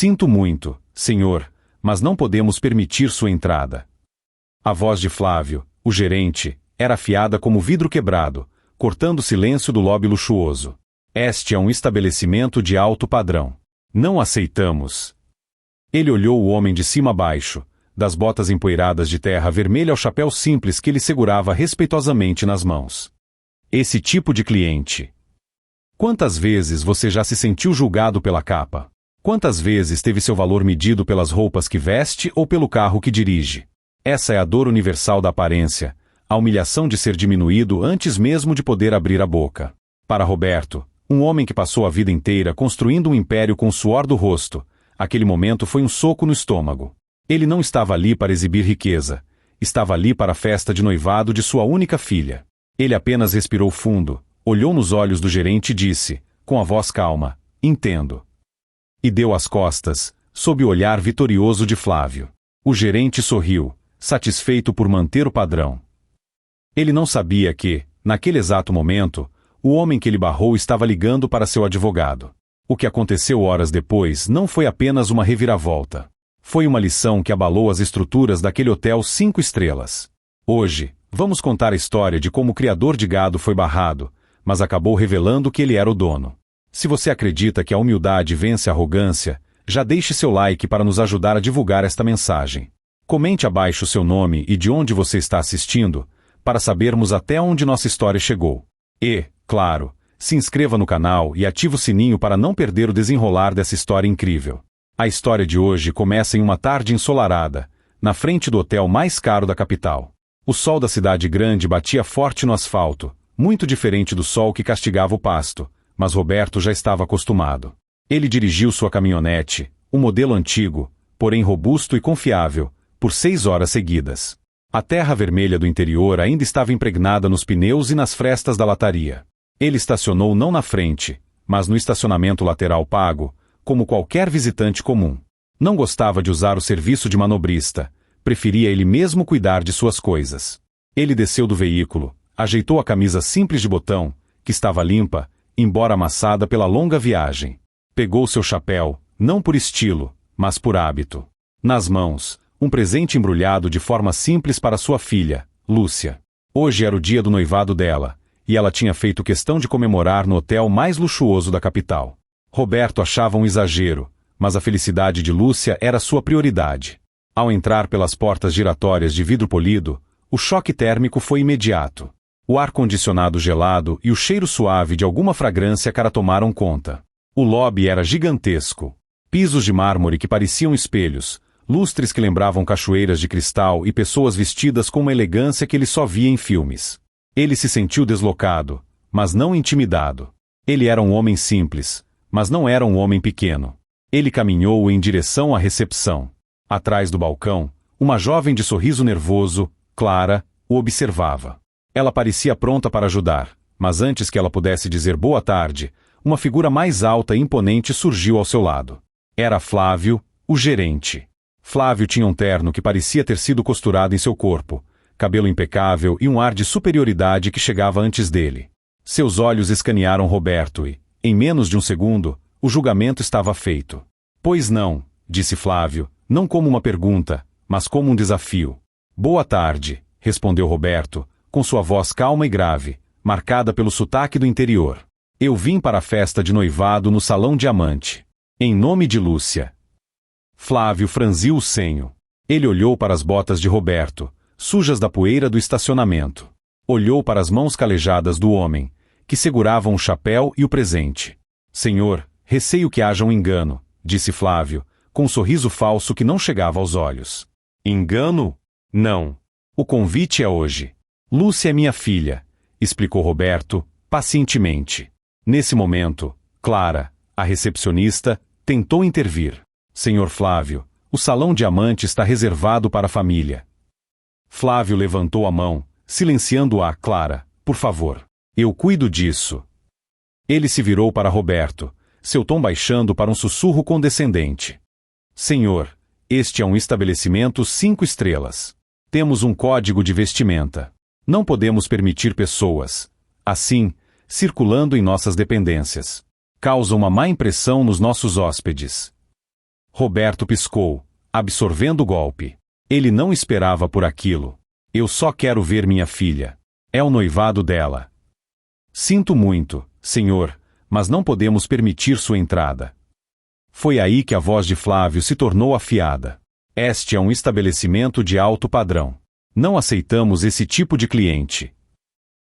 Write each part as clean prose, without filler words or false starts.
Sinto muito, senhor, mas não podemos permitir sua entrada. A voz de Flávio, o gerente, era afiada como vidro quebrado, cortando o silêncio do lobby luxuoso. Este é um estabelecimento de alto padrão. Não aceitamos. Ele olhou o homem de cima a baixo, das botas empoeiradas de terra vermelha ao chapéu simples que ele segurava respeitosamente nas mãos. Esse tipo de cliente. Quantas vezes você já se sentiu julgado pela capa? Quantas vezes teve seu valor medido pelas roupas que veste ou pelo carro que dirige? Essa é a dor universal da aparência, a humilhação de ser diminuído antes mesmo de poder abrir a boca. Para Roberto, um homem que passou a vida inteira construindo um império com o suor do rosto, aquele momento foi um soco no estômago. Ele não estava ali para exibir riqueza, estava ali para a festa de noivado de sua única filha. Ele apenas respirou fundo, olhou nos olhos do gerente e disse, com a voz calma, entendo. E deu as costas, sob o olhar vitorioso de Flávio. O gerente sorriu, satisfeito por manter o padrão. Ele não sabia que, naquele exato momento, o homem que ele barrou estava ligando para seu advogado. O que aconteceu horas depois não foi apenas uma reviravolta. Foi uma lição que abalou as estruturas daquele hotel 5 estrelas. Hoje, vamos contar a história de como o criador de gado foi barrado, mas acabou revelando que ele era o dono. Se você acredita que a humildade vence a arrogância, já deixe seu like para nos ajudar a divulgar esta mensagem. Comente abaixo seu nome e de onde você está assistindo, para sabermos até onde nossa história chegou. E, claro, se inscreva no canal e ative o sininho para não perder o desenrolar dessa história incrível. A história de hoje começa em uma tarde ensolarada, na frente do hotel mais caro da capital. O sol da cidade grande batia forte no asfalto, muito diferente do sol que castigava o pasto, mas Roberto já estava acostumado. Ele dirigiu sua caminhonete, um modelo antigo, porém robusto e confiável, por 6 horas seguidas. A terra vermelha do interior ainda estava impregnada nos pneus e nas frestas da lataria. Ele estacionou não na frente, mas no estacionamento lateral pago, como qualquer visitante comum. Não gostava de usar o serviço de manobrista, preferia ele mesmo cuidar de suas coisas. Ele desceu do veículo, ajeitou a camisa simples de botão, que estava limpa, embora amassada pela longa viagem. Pegou seu chapéu, não por estilo, mas por hábito. Nas mãos, um presente embrulhado de forma simples para sua filha, Lúcia. Hoje era o dia do noivado dela, e ela tinha feito questão de comemorar no hotel mais luxuoso da capital. Roberto achava um exagero, mas a felicidade de Lúcia era sua prioridade. Ao entrar pelas portas giratórias de vidro polido, o choque térmico foi imediato. O ar-condicionado gelado e o cheiro suave de alguma fragrância cara tomaram conta. O lobby era gigantesco. Pisos de mármore que pareciam espelhos, lustres que lembravam cachoeiras de cristal e pessoas vestidas com uma elegância que ele só via em filmes. Ele se sentiu deslocado, mas não intimidado. Ele era um homem simples, mas não era um homem pequeno. Ele caminhou em direção à recepção. Atrás do balcão, uma jovem de sorriso nervoso, Clara, o observava. Ela parecia pronta para ajudar, mas antes que ela pudesse dizer boa tarde, uma figura mais alta e imponente surgiu ao seu lado. Era Flávio, o gerente. Flávio tinha um terno que parecia ter sido costurado em seu corpo, cabelo impecável e um ar de superioridade que chegava antes dele. Seus olhos escanearam Roberto e, em menos de um segundo, o julgamento estava feito. Pois não, disse Flávio, não como uma pergunta, mas como um desafio. Boa tarde, respondeu Roberto, com sua voz calma e grave, marcada pelo sotaque do interior. Eu vim para a festa de noivado no Salão Diamante. Em nome de Lúcia. Flávio franziu o senho. Ele olhou para as botas de Roberto, sujas da poeira do estacionamento. Olhou para as mãos calejadas do homem, que seguravam o chapéu e o presente. Senhor, receio que haja um engano, disse Flávio, com um sorriso falso que não chegava aos olhos. Engano? Não. O convite é hoje. Lúcia é minha filha, explicou Roberto, pacientemente. Nesse momento, Clara, a recepcionista, tentou intervir. Senhor Flávio, o Salão Diamante está reservado para a família. Flávio levantou a mão, silenciando a Clara. Por favor, eu cuido disso. Ele se virou para Roberto, seu tom baixando para um sussurro condescendente. Senhor, este é um estabelecimento 5 estrelas. Temos um código de vestimenta. Não podemos permitir pessoas, assim, circulando em nossas dependências. Causa uma má impressão nos nossos hóspedes. Roberto piscou, absorvendo o golpe. Ele não esperava por aquilo. Eu só quero ver minha filha. É o noivado dela. Sinto muito, senhor, mas não podemos permitir sua entrada. Foi aí que a voz de Flávio se tornou afiada. Este é um estabelecimento de alto padrão. Não aceitamos esse tipo de cliente.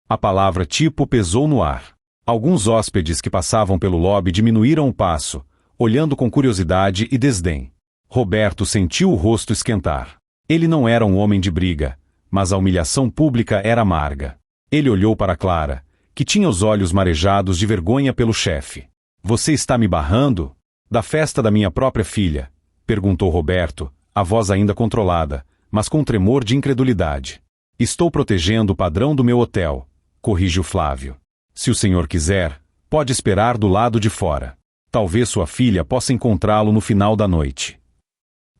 A palavra tipo pesou no ar. Alguns hóspedes que passavam pelo lobby diminuíram o passo, olhando com curiosidade e desdém. Roberto sentiu o rosto esquentar. Ele não era um homem de briga, mas a humilhação pública era amarga. Ele olhou para Clara, que tinha os olhos marejados de vergonha pelo chefe. Você está me barrando? Da festa da minha própria filha? Perguntou Roberto, a voz ainda controlada, mas com tremor de incredulidade. Estou protegendo o padrão do meu hotel, corrigiu Flávio. Se o senhor quiser, pode esperar do lado de fora. Talvez sua filha possa encontrá-lo no final da noite.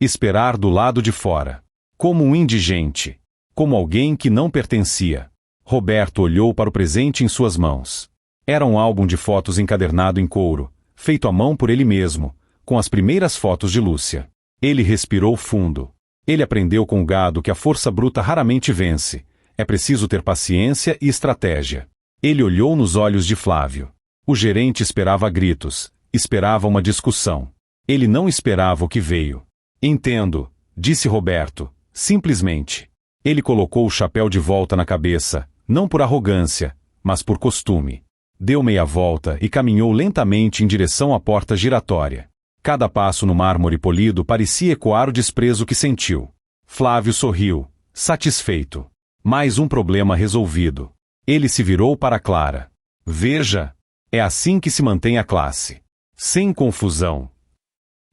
Esperar do lado de fora. Como um indigente. Como alguém que não pertencia. Roberto olhou para o presente em suas mãos. Era um álbum de fotos encadernado em couro, feito à mão por ele mesmo, com as primeiras fotos de Lúcia. Ele respirou fundo. Ele aprendeu com o gado que a força bruta raramente vence. É preciso ter paciência e estratégia. Ele olhou nos olhos de Flávio. O gerente esperava gritos, esperava uma discussão. Ele não esperava o que veio. Entendo, disse Roberto, simplesmente. Ele colocou o chapéu de volta na cabeça, não por arrogância, mas por costume. Deu meia volta e caminhou lentamente em direção à porta giratória. Cada passo no mármore polido parecia ecoar o desprezo que sentiu. Flávio sorriu, satisfeito. Mais um problema resolvido. Ele se virou para Clara. Veja, é assim que se mantém a classe. Sem confusão.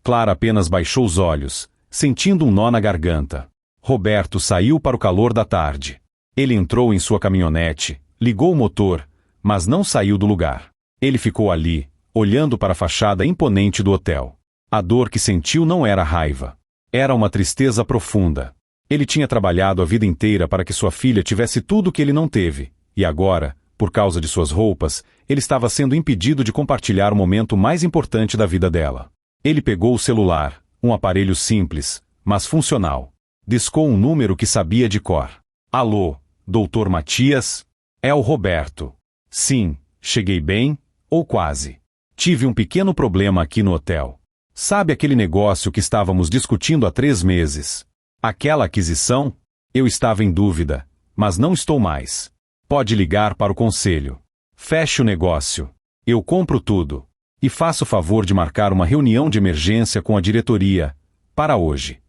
Clara apenas baixou os olhos, sentindo um nó na garganta. Roberto saiu para o calor da tarde. Ele entrou em sua caminhonete, ligou o motor, mas não saiu do lugar. Ele ficou ali, olhando para a fachada imponente do hotel. A dor que sentiu não era raiva. Era uma tristeza profunda. Ele tinha trabalhado a vida inteira para que sua filha tivesse tudo o que ele não teve, e agora, por causa de suas roupas, ele estava sendo impedido de compartilhar o momento mais importante da vida dela. Ele pegou o celular, um aparelho simples, mas funcional. Discou um número que sabia de cor. Alô, Dr. Matias? É o Roberto. Sim, cheguei bem, ou quase. Tive um pequeno problema aqui no hotel. Sabe aquele negócio que estávamos discutindo há 3 meses? Aquela aquisição? Eu estava em dúvida, mas não estou mais. Pode ligar para o conselho. Feche o negócio. Eu compro tudo. E faça o favor de marcar uma reunião de emergência com a diretoria, para hoje.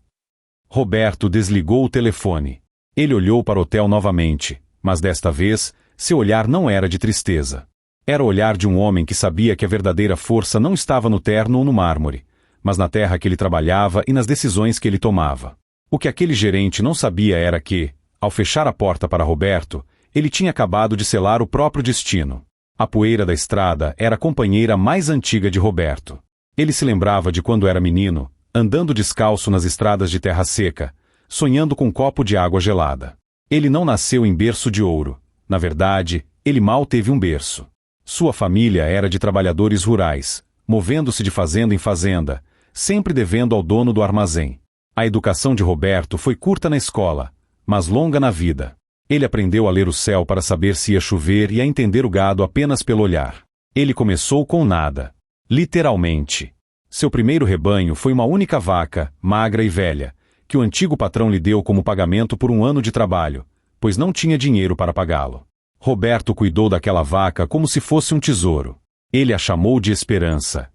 Roberto desligou o telefone. Ele olhou para o hotel novamente, mas desta vez, seu olhar não era de tristeza. Era o olhar de um homem que sabia que a verdadeira força não estava no terno ou no mármore, mas na terra que ele trabalhava e nas decisões que ele tomava. O que aquele gerente não sabia era que, ao fechar a porta para Roberto, ele tinha acabado de selar o próprio destino. A poeira da estrada era a companheira mais antiga de Roberto. Ele se lembrava de quando era menino, andando descalço nas estradas de terra seca, sonhando com um copo de água gelada. Ele não nasceu em berço de ouro. Na verdade, ele mal teve um berço. Sua família era de trabalhadores rurais, movendo-se de fazenda em fazenda, sempre devendo ao dono do armazém. A educação de Roberto foi curta na escola, mas longa na vida. Ele aprendeu a ler o céu para saber se ia chover e a entender o gado apenas pelo olhar. Ele começou com nada. Literalmente. Seu primeiro rebanho foi uma única vaca, magra e velha, que o antigo patrão lhe deu como pagamento por um ano de trabalho, pois não tinha dinheiro para pagá-lo. Roberto cuidou daquela vaca como se fosse um tesouro. Ele a chamou de Esperança.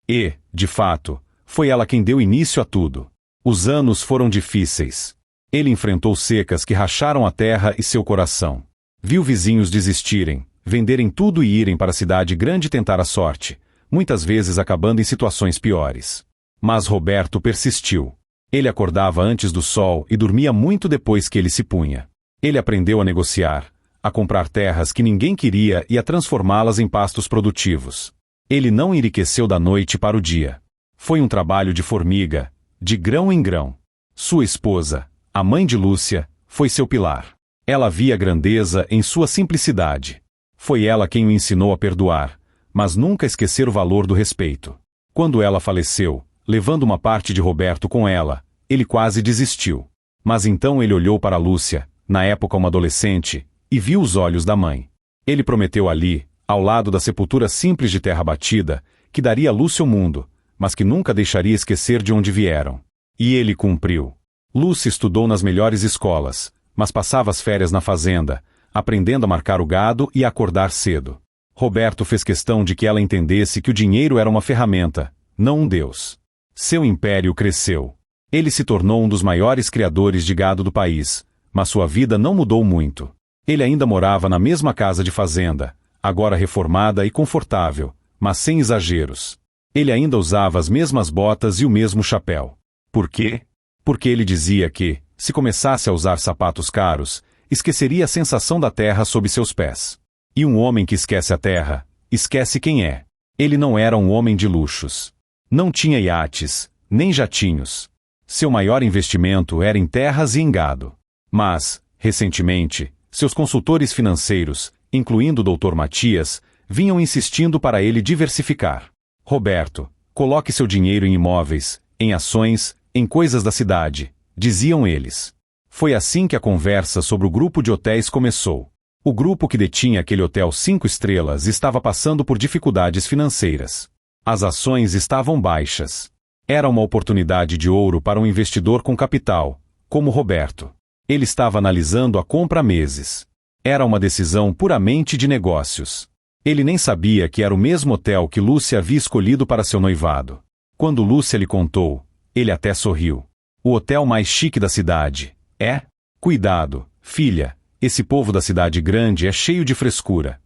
E, de fato, foi ela quem deu início a tudo. Os anos foram difíceis. Ele enfrentou secas que racharam a terra e seu coração. Viu vizinhos desistirem, venderem tudo e irem para a cidade grande tentar a sorte, muitas vezes acabando em situações piores. Mas Roberto persistiu. Ele acordava antes do sol e dormia muito depois que ele se punha. Ele aprendeu a negociar, a comprar terras que ninguém queria e a transformá-las em pastos produtivos. Ele não enriqueceu da noite para o dia. Foi um trabalho de formiga, de grão em grão. Sua esposa, a mãe de Lúcia, foi seu pilar. Ela via a grandeza em sua simplicidade. Foi ela quem o ensinou a perdoar, mas nunca esquecer o valor do respeito. Quando ela faleceu, levando uma parte de Roberto com ela, ele quase desistiu. Mas então ele olhou para Lúcia, na época uma adolescente, e viu os olhos da mãe. Ele prometeu ali, ao lado da sepultura simples de terra batida, que daria a Lúcia o mundo, mas que nunca deixaria esquecer de onde vieram. E ele cumpriu. Lúcia estudou nas melhores escolas, mas passava as férias na fazenda, aprendendo a marcar o gado e a acordar cedo. Roberto fez questão de que ela entendesse que o dinheiro era uma ferramenta, não um deus. Seu império cresceu. Ele se tornou um dos maiores criadores de gado do país, mas sua vida não mudou muito. Ele ainda morava na mesma casa de fazenda, agora reformada e confortável, mas sem exageros. Ele ainda usava as mesmas botas e o mesmo chapéu. Por quê? Porque ele dizia que, se começasse a usar sapatos caros, esqueceria a sensação da terra sob seus pés. E um homem que esquece a terra, esquece quem é. Ele não era um homem de luxos. Não tinha iates, nem jatinhos. Seu maior investimento era em terras e em gado. Mas, recentemente, seus consultores financeiros, incluindo o Dr. Matias, vinham insistindo para ele diversificar. Roberto, coloque seu dinheiro em imóveis, em ações, em coisas da cidade, diziam eles. Foi assim que a conversa sobre o grupo de hotéis começou. O grupo que detinha aquele hotel 5 estrelas estava passando por dificuldades financeiras. As ações estavam baixas. Era uma oportunidade de ouro para um investidor com capital, como Roberto. Ele estava analisando a compra há meses. Era uma decisão puramente de negócios. Ele nem sabia que era o mesmo hotel que Lúcia havia escolhido para seu noivado. Quando Lúcia lhe contou, ele até sorriu. O hotel mais chique da cidade. É? Cuidado, filha, esse povo da cidade grande é cheio de frescura.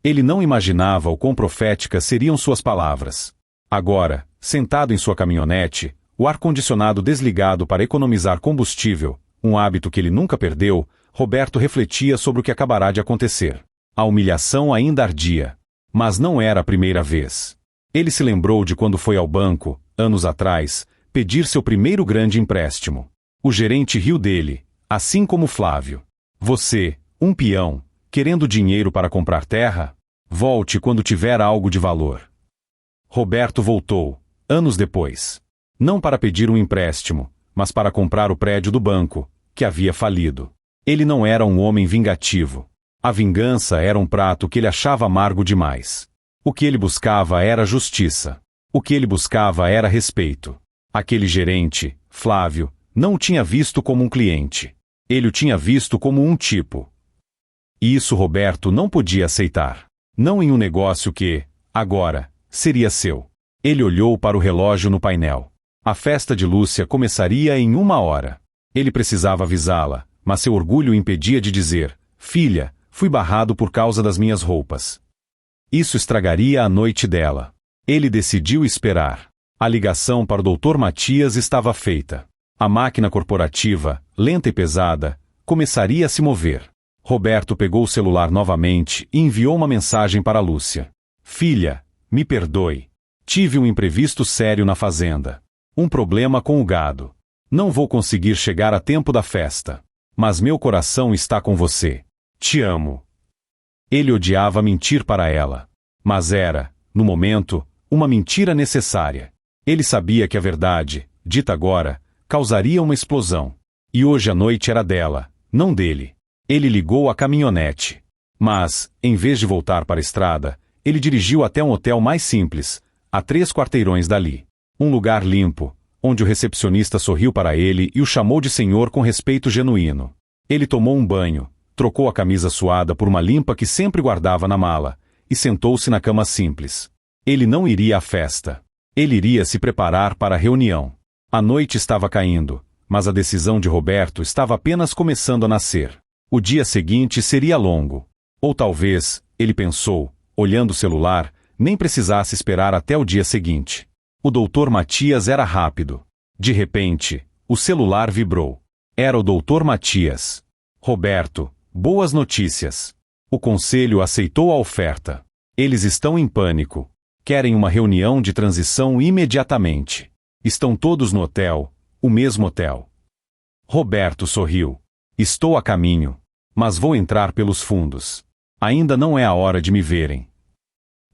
Ele não imaginava o quão proféticas seriam suas palavras. Agora, sentado em sua caminhonete, o ar-condicionado desligado para economizar combustível, um hábito que ele nunca perdeu, Roberto refletia sobre o que acabará de acontecer. A humilhação ainda ardia. Mas não era a primeira vez. Ele se lembrou de quando foi ao banco, anos atrás, pedir seu primeiro grande empréstimo. O gerente riu dele, assim como Flávio. Você, um peão, querendo dinheiro para comprar terra? Volte quando tiver algo de valor. Roberto voltou, anos depois. Não para pedir um empréstimo, mas para comprar o prédio do banco, que havia falido. Ele não era um homem vingativo. A vingança era um prato que ele achava amargo demais. O que ele buscava era justiça. O que ele buscava era respeito. Aquele gerente, Flávio, não o tinha visto como um cliente. Ele o tinha visto como um tipo. E isso Roberto não podia aceitar. Não em um negócio que, agora, seria seu. Ele olhou para o relógio no painel. A festa de Lúcia começaria em 1 hora. Ele precisava avisá-la, mas seu orgulho o impedia de dizer: filha, fui barrado por causa das minhas roupas. Isso estragaria a noite dela. Ele decidiu esperar. A ligação para o Dr. Matias estava feita. A máquina corporativa, lenta e pesada, começaria a se mover. Roberto pegou o celular novamente e enviou uma mensagem para Lúcia. Filha, me perdoe. Tive um imprevisto sério na fazenda. Um problema com o gado. Não vou conseguir chegar a tempo da festa. Mas meu coração está com você. Te amo. Ele odiava mentir para ela. Mas era, no momento, uma mentira necessária. Ele sabia que a verdade, dita agora, causaria uma explosão. E hoje a noite era dela, não dele. Ele ligou a caminhonete. Mas, em vez de voltar para a estrada, ele dirigiu até um hotel mais simples, a 3 quarteirões dali. Um lugar limpo, onde o recepcionista sorriu para ele e o chamou de senhor com respeito genuíno. Ele tomou um banho, trocou a camisa suada por uma limpa que sempre guardava na mala, e sentou-se na cama simples. Ele não iria à festa. Ele iria se preparar para a reunião. A noite estava caindo, mas a decisão de Roberto estava apenas começando a nascer. O dia seguinte seria longo. Ou talvez, ele pensou, olhando o celular, nem precisasse esperar até o dia seguinte. O Dr. Matias era rápido. De repente, o celular vibrou. Era o Dr. Matias. Roberto, boas notícias. O conselho aceitou a oferta. Eles estão em pânico. Querem uma reunião de transição imediatamente. Estão todos no hotel, o mesmo hotel. Roberto sorriu. Estou a caminho. Mas vou entrar pelos fundos. Ainda não é a hora de me verem.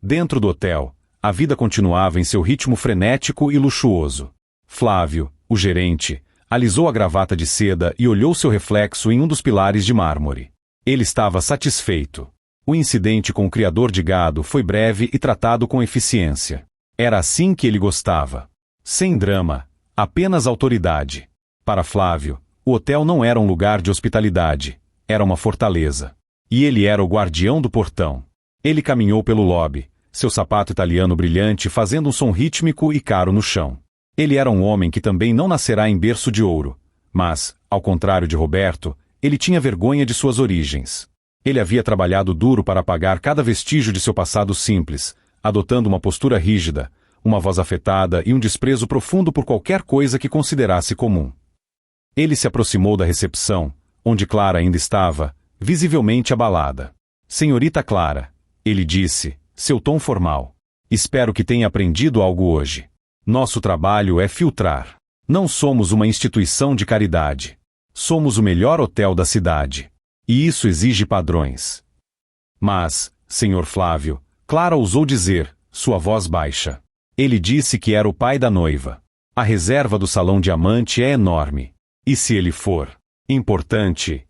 Dentro do hotel, A vida continuava em seu ritmo frenético e luxuoso. Flávio, o gerente, alisou a gravata de seda e olhou seu reflexo em um dos pilares de mármore. Ele estava satisfeito. O incidente com o criador de gado foi breve e tratado com eficiência. Era assim que ele gostava. Sem drama, apenas autoridade. Para Flávio, o hotel não era um lugar de hospitalidade, era uma fortaleza. E ele era o guardião do portão. Ele caminhou pelo lobby, seu sapato italiano brilhante fazendo um som rítmico e caro no chão. Ele era um homem que também não nascerá em berço de ouro, mas, ao contrário de Roberto, ele tinha vergonha de suas origens. Ele havia trabalhado duro para apagar cada vestígio de seu passado simples, adotando uma postura rígida, uma voz afetada e um desprezo profundo por qualquer coisa que considerasse comum. Ele se aproximou da recepção, onde Clara ainda estava, visivelmente abalada. Senhorita Clara, ele disse, seu tom formal. Espero que tenha aprendido algo hoje. Nosso trabalho é filtrar. Não somos uma instituição de caridade. Somos o melhor hotel da cidade. E isso exige padrões. Mas, senhor Flávio, Clara ousou dizer, sua voz baixa. Ele disse que era o pai da noiva. A reserva do Salão Diamante é enorme. E se ele for importante?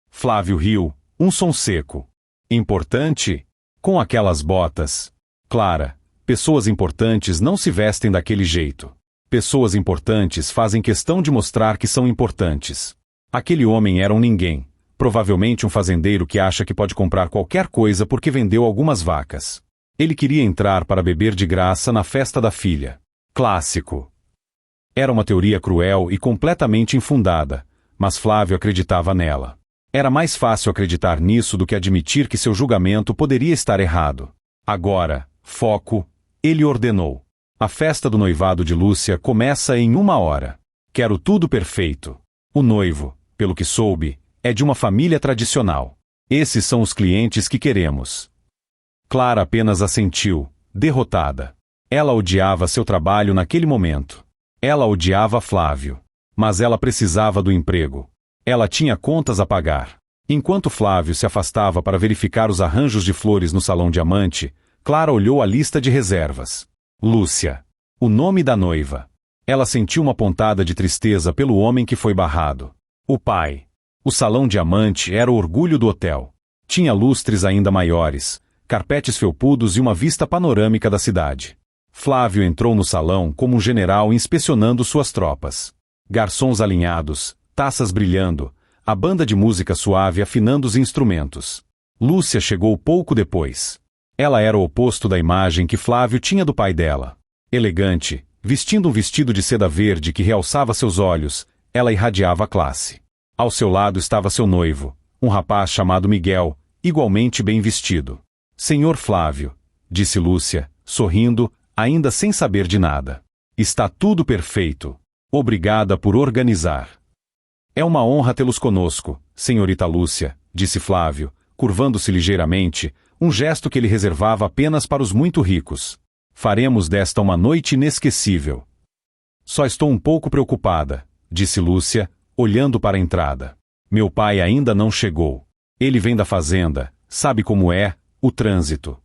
Flávio riu, um som seco. Importante? Com aquelas botas. Clara, pessoas importantes não se vestem daquele jeito. Pessoas importantes fazem questão de mostrar que são importantes. Aquele homem era um ninguém. Provavelmente um fazendeiro que acha que pode comprar qualquer coisa porque vendeu algumas vacas. Ele queria entrar para beber de graça na festa da filha. Clássico. Era uma teoria cruel e completamente infundada, mas Flávio acreditava nela. Era mais fácil acreditar nisso do que admitir que seu julgamento poderia estar errado. Agora, foco, ele ordenou. A festa do noivado de Lúcia começa em 1 hora. Quero tudo perfeito. O noivo, pelo que soube, é de uma família tradicional. Esses são os clientes que queremos. Clara apenas assentiu, derrotada. Ela odiava seu trabalho naquele momento. Ela odiava Flávio. Mas ela precisava do emprego. Ela tinha contas a pagar. Enquanto Flávio se afastava para verificar os arranjos de flores no Salão Diamante, Clara olhou a lista de reservas. Lúcia. O nome da noiva. Ela sentiu uma pontada de tristeza pelo homem que foi barrado. O pai. O Salão Diamante era o orgulho do hotel. Tinha lustres ainda maiores, carpetes felpudos e uma vista panorâmica da cidade. Flávio entrou no salão como um general inspecionando suas tropas. Garçons alinhados, taças brilhando, a banda de música suave afinando os instrumentos. Lúcia chegou pouco depois. Ela era o oposto da imagem que Flávio tinha do pai dela. Elegante, vestindo um vestido de seda verde que realçava seus olhos, ela irradiava a classe. Ao seu lado estava seu noivo, um rapaz chamado Miguel, igualmente bem vestido. Senhor Flávio, disse Lúcia, sorrindo, ainda sem saber de nada. Está tudo perfeito. Obrigada por organizar. É uma honra tê-los conosco, senhorita Lúcia, disse Flávio, curvando-se ligeiramente, um gesto que ele reservava apenas para os muito ricos. Faremos desta uma noite inesquecível. Só estou um pouco preocupada, disse Lúcia, olhando para a entrada. Meu pai ainda não chegou. Ele vem da fazenda, sabe como é, o trânsito.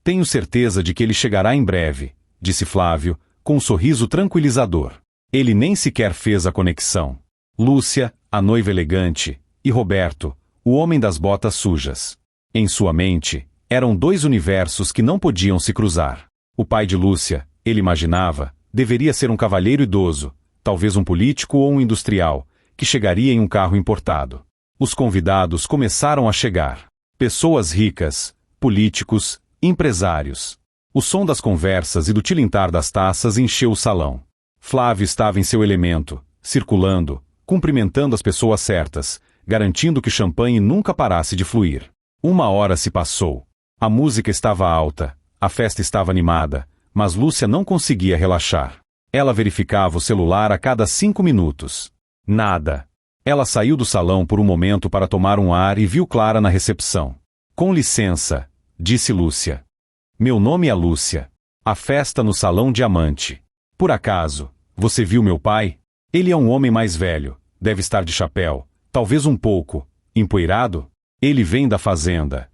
Tenho certeza de que ele chegará em breve, disse Flávio, com um sorriso tranquilizador. Ele nem sequer fez a conexão. Lúcia, a noiva elegante, e Roberto, o homem das botas sujas. Em sua mente, eram 2 universos que não podiam se cruzar. O pai de Lúcia, ele imaginava, deveria ser um cavalheiro idoso, talvez um político ou um industrial, que chegaria em um carro importado. Os convidados começaram a chegar. Pessoas ricas, políticos, empresários. O som das conversas e do tilintar das taças encheu o salão. Flávio estava em seu elemento, circulando, cumprimentando as pessoas certas, garantindo que o champanhe nunca parasse de fluir. 1 hora se passou. A música estava alta, a festa estava animada, mas Lúcia não conseguia relaxar. Ela verificava o celular a cada 5 minutos. Nada. Ela saiu do salão por um momento para tomar um ar e viu Clara na recepção. Com licença, disse Lúcia. Meu nome é Lúcia. A festa no Salão Diamante. Por acaso, você viu meu pai? Ele é um homem mais velho, deve estar de chapéu, talvez um pouco, empoeirado? Ele vem da fazenda.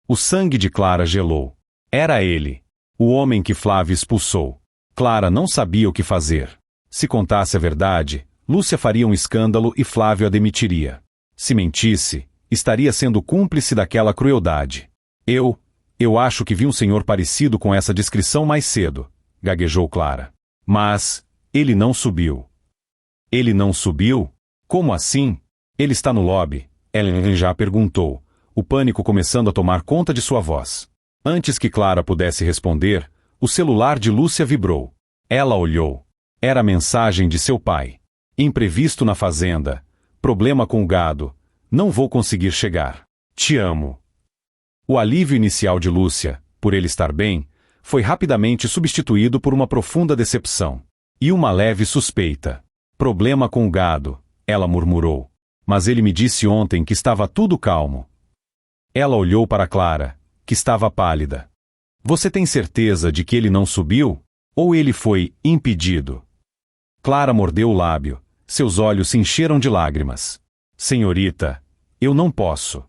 O sangue de Clara gelou. Era ele. O homem que Flávio expulsou. Clara não sabia o que fazer. Se contasse a verdade, Lúcia faria um escândalo e Flávio a demitiria. Se mentisse, estaria sendo cúmplice daquela crueldade. Eu acho que vi um senhor parecido com essa descrição mais cedo, gaguejou Clara. Mas, ele não subiu. Ele não subiu? Como assim? Ele está no lobby, Ellen já perguntou, o pânico começando a tomar conta de sua voz. Antes que Clara pudesse responder, o celular de Lúcia vibrou. Ela olhou. Era a mensagem de seu pai. Imprevisto na fazenda. Problema com o gado. Não vou conseguir chegar. Te amo. O alívio inicial de Lúcia, por ele estar bem, foi rapidamente substituído por uma profunda decepção. E uma leve suspeita. Problema com o gado, ela murmurou. Mas ele me disse ontem que estava tudo calmo. Ela olhou para Clara, que estava pálida. Você tem certeza de que ele não subiu? Ou ele foi impedido? Clara mordeu o lábio. Seus olhos se encheram de lágrimas. Senhorita, eu não posso.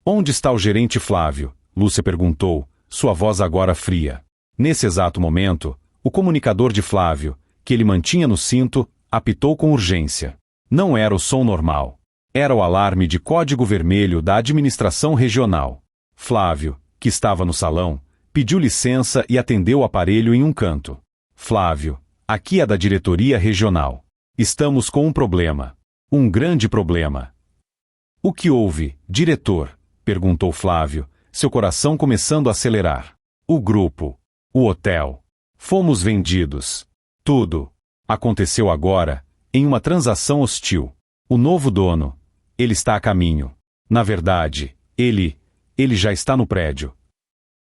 Onde está o gerente Flávio? Lúcia perguntou, sua voz agora fria. Nesse exato momento, o comunicador de Flávio, que ele mantinha no cinto, apitou com urgência. Não era o som normal. Era o alarme de código vermelho da administração regional. Flávio, que estava no salão, pediu licença e atendeu o aparelho em um canto. Flávio, aqui é da diretoria regional. Estamos com um problema. Um grande problema. O que houve, diretor? Perguntou Flávio, seu coração começando a acelerar. O grupo. O hotel. Fomos vendidos. Tudo. Aconteceu agora, em uma transação hostil. O novo dono. Ele está a caminho. Na verdade, ele já está no prédio.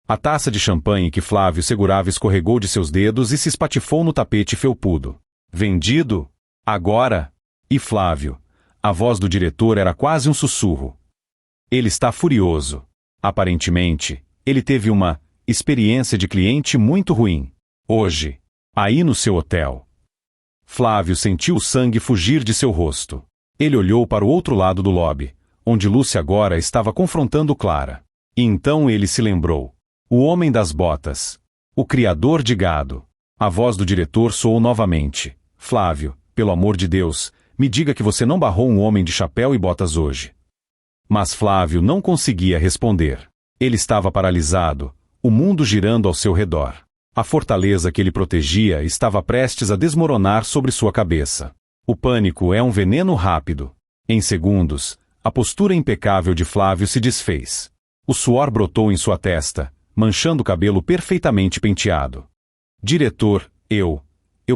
A taça de champanhe que Flávio segurava escorregou de seus dedos e se espatifou no tapete felpudo. Vendido? Agora? E Flávio? A voz do diretor era quase um sussurro. Ele está furioso. Aparentemente, ele teve uma experiência de cliente muito ruim. Hoje, aí no seu hotel. Flávio sentiu o sangue fugir de seu rosto. Ele olhou para o outro lado do lobby, onde Lúcia agora estava confrontando Clara. E então ele se lembrou. O homem das botas. O criador de gado. A voz do diretor soou novamente. Flávio, pelo amor de Deus, me diga que você não barrou um homem de chapéu e botas hoje. Mas Flávio não conseguia responder. Ele estava paralisado, o mundo girando ao seu redor. A fortaleza que ele protegia estava prestes a desmoronar sobre sua cabeça. O pânico é um veneno rápido. Em segundos, a postura impecável de Flávio se desfez. O suor brotou em sua testa, manchando o cabelo perfeitamente penteado. Diretor, eu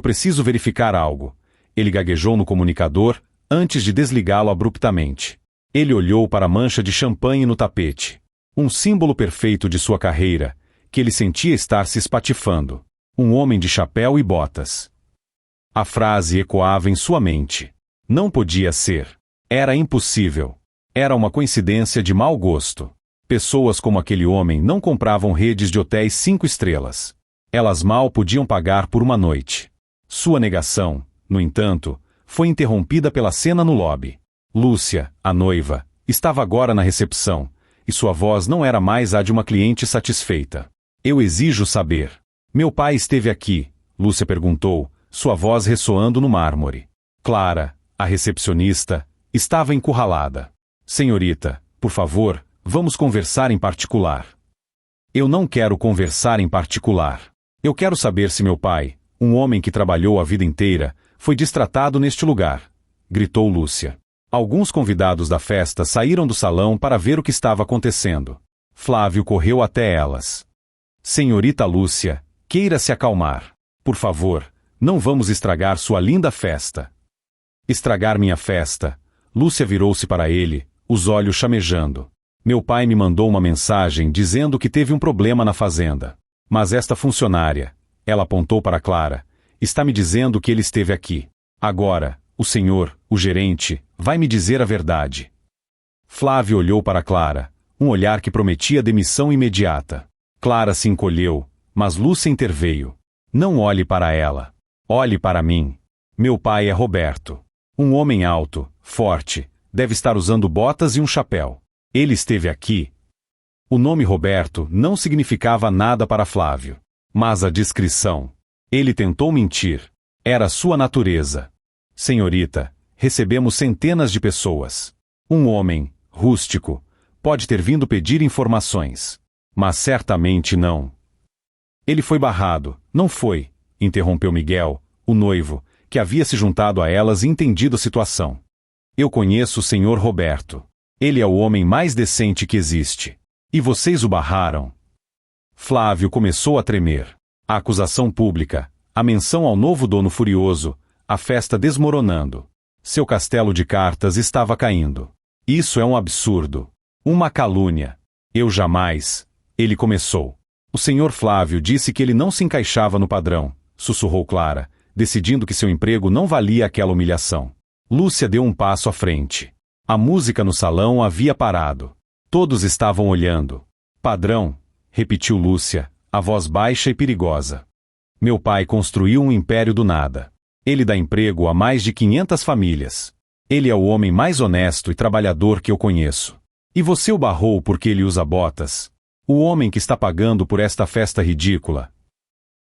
preciso verificar algo. Ele gaguejou no comunicador, antes de desligá-lo abruptamente. Ele olhou para a mancha de champanhe no tapete. Um símbolo perfeito de sua carreira, que ele sentia estar se espatifando. Um homem de chapéu e botas. A frase ecoava em sua mente. Não podia ser. Era impossível. Era uma coincidência de mau gosto. Pessoas como aquele homem não compravam redes de hotéis 5 estrelas. Elas mal podiam pagar por uma noite. Sua negação, no entanto, foi interrompida pela cena no lobby. Lúcia, a noiva, estava agora na recepção, e sua voz não era mais a de uma cliente satisfeita. Eu exijo saber. Meu pai esteve aqui, Lúcia perguntou, sua voz ressoando no mármore. Clara, a recepcionista, estava encurralada. Senhorita, por favor, vamos conversar em particular. Eu não quero conversar em particular. Eu quero saber se meu pai, um homem que trabalhou a vida inteira, foi destratado neste lugar, gritou Lúcia. Alguns convidados da festa saíram do salão para ver o que estava acontecendo. Flávio correu até elas. Senhorita Lúcia, queira se acalmar. Por favor, não vamos estragar sua linda festa. Estragar minha festa? Lúcia virou-se para ele, os olhos chamejando. Meu pai me mandou uma mensagem dizendo que teve um problema na fazenda. Mas esta funcionária, ela apontou para Clara, está me dizendo que ele esteve aqui. Agora, o senhor, o gerente, vai me dizer a verdade. Flávio olhou para Clara, um olhar que prometia demissão imediata. Clara se encolheu, mas Lúcia interveio. Não olhe para ela. Olhe para mim. Meu pai é Roberto. Um homem alto, forte, deve estar usando botas e um chapéu. Ele esteve aqui. O nome Roberto não significava nada para Flávio. Mas a discrição. Ele tentou mentir. Era sua natureza. Senhorita, recebemos centenas de pessoas. Um homem, rústico, pode ter vindo pedir informações. Mas certamente não. Ele foi barrado, não foi, interrompeu Miguel, o noivo, que havia se juntado a elas e entendido a situação. Eu conheço o senhor Roberto. Ele é o homem mais decente que existe. E vocês o barraram. Flávio começou a tremer. A acusação pública, a menção ao novo dono furioso, a festa desmoronando. Seu castelo de cartas estava caindo. Isso é um absurdo. Uma calúnia. Eu jamais. Ele começou. O senhor Flávio disse que ele não se encaixava no padrão, sussurrou Clara, decidindo que seu emprego não valia aquela humilhação. Lúcia deu um passo à frente. A música no salão havia parado. Todos estavam olhando. Padrão, repetiu Lúcia, a voz baixa e perigosa. Meu pai construiu um império do nada. Ele dá emprego a mais de 500 famílias. Ele é o homem mais honesto e trabalhador que eu conheço. E você o barrou porque ele usa botas? O homem que está pagando por esta festa ridícula.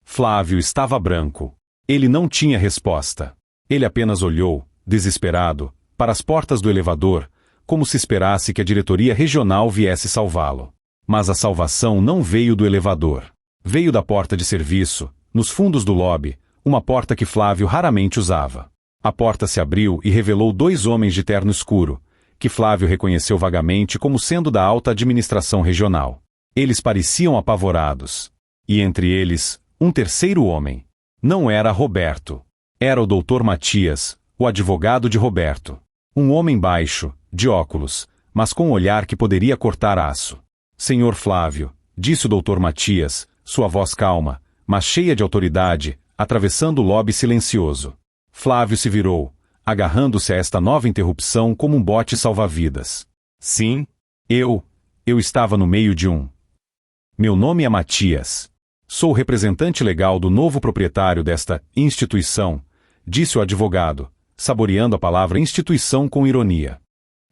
Flávio estava branco. Ele não tinha resposta. Ele apenas olhou, desesperado, para as portas do elevador, como se esperasse que a diretoria regional viesse salvá-lo. Mas a salvação não veio do elevador. Veio da porta de serviço, nos fundos do lobby, uma porta que Flávio raramente usava. A porta se abriu e revelou 2 homens de terno escuro, que Flávio reconheceu vagamente como sendo da alta administração regional. Eles pareciam apavorados. E entre eles, um terceiro homem. Não era Roberto. Era o Dr. Matias, o advogado de Roberto. Um homem baixo, de óculos, mas com um olhar que poderia cortar aço. Senhor Flávio, disse o Dr. Matias, sua voz calma, mas cheia de autoridade, atravessando o lobby silencioso. Flávio se virou, agarrando-se a esta nova interrupção como um bote salva-vidas. Sim, eu estava no meio de um. Meu nome é Matias. Sou o representante legal do novo proprietário desta instituição, disse o advogado, saboreando a palavra instituição com ironia.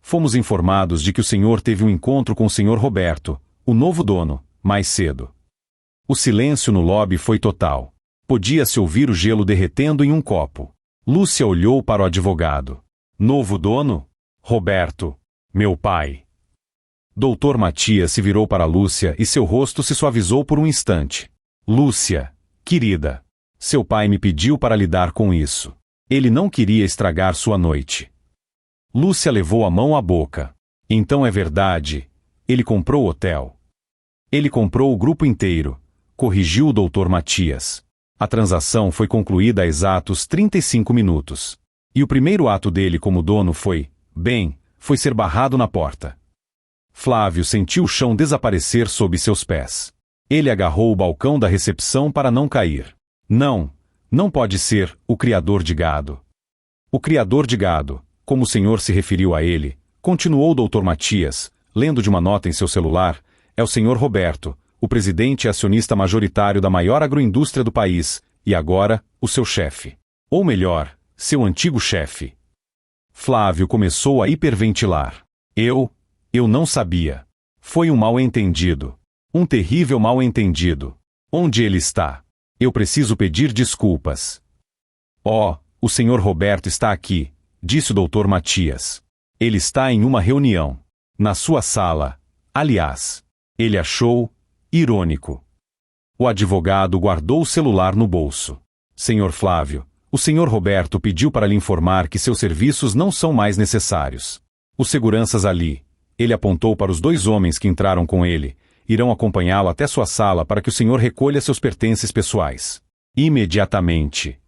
Fomos informados de que o senhor teve um encontro com o senhor Roberto, o novo dono, mais cedo. O silêncio no lobby foi total. Podia-se ouvir o gelo derretendo em um copo. Lúcia olhou para o advogado. Novo dono? Roberto. Meu pai. Doutor Matias se virou para Lúcia e seu rosto se suavizou por um instante. Lúcia, querida, seu pai me pediu para lidar com isso. Ele não queria estragar sua noite. Lúcia levou a mão à boca. Então é verdade, ele comprou o hotel. Ele comprou o grupo inteiro, corrigiu o doutor Matias. A transação foi concluída há exatos 35 minutos. E o primeiro ato dele como dono foi ser barrado na porta. Flávio sentiu o chão desaparecer sob seus pés. Ele agarrou o balcão da recepção para não cair. Não pode ser o criador de gado. O criador de gado, como o senhor se referiu a ele, continuou o Dr. Matias, lendo de uma nota em seu celular, é o senhor Roberto, o presidente e acionista majoritário da maior agroindústria do país, e agora, o seu chefe. Ou melhor, seu antigo chefe. Flávio começou a hiperventilar. Eu não sabia. Foi um mal-entendido. Um terrível mal-entendido. Onde ele está? Eu preciso pedir desculpas. O senhor Roberto está aqui, disse o Dr. Matias. Ele está em uma reunião. Na sua sala. Aliás, ele achou irônico. O advogado guardou o celular no bolso. Senhor Flávio, o senhor Roberto pediu para lhe informar que seus serviços não são mais necessários. Os seguranças ali, ele apontou para os 2 homens que entraram com ele, irão acompanhá-lo até sua sala para que o senhor recolha seus pertences pessoais. Imediatamente.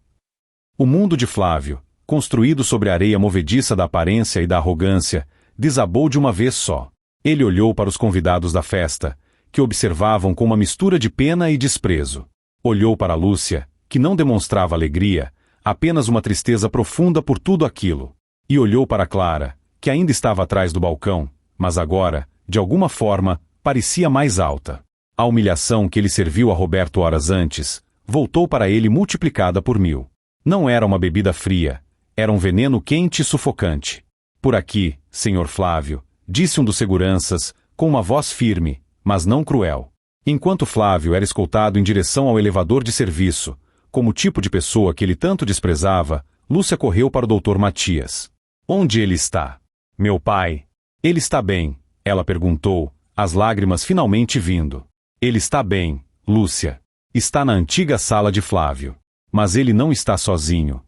O mundo de Flávio, construído sobre a areia movediça da aparência e da arrogância, desabou de uma vez só. Ele olhou para os convidados da festa, que observavam com uma mistura de pena e desprezo. Olhou para Lúcia, que não demonstrava alegria, apenas uma tristeza profunda por tudo aquilo. E olhou para Clara, que ainda estava atrás do balcão, mas agora, de alguma forma, parecia mais alta. A humilhação que ele serviu a Roberto horas antes, voltou para ele multiplicada por 1000. Não era uma bebida fria, era um veneno quente e sufocante. Por aqui, senhor Flávio, disse um dos seguranças, com uma voz firme, mas não cruel. Enquanto Flávio era escoltado em direção ao elevador de serviço, como o tipo de pessoa que ele tanto desprezava, Lúcia correu para o Dr. Matias. Onde ele está? Meu pai. Ele está bem, ela perguntou, as lágrimas finalmente vindo. Ele está bem, Lúcia. Está na antiga sala de Flávio. Mas ele não está sozinho.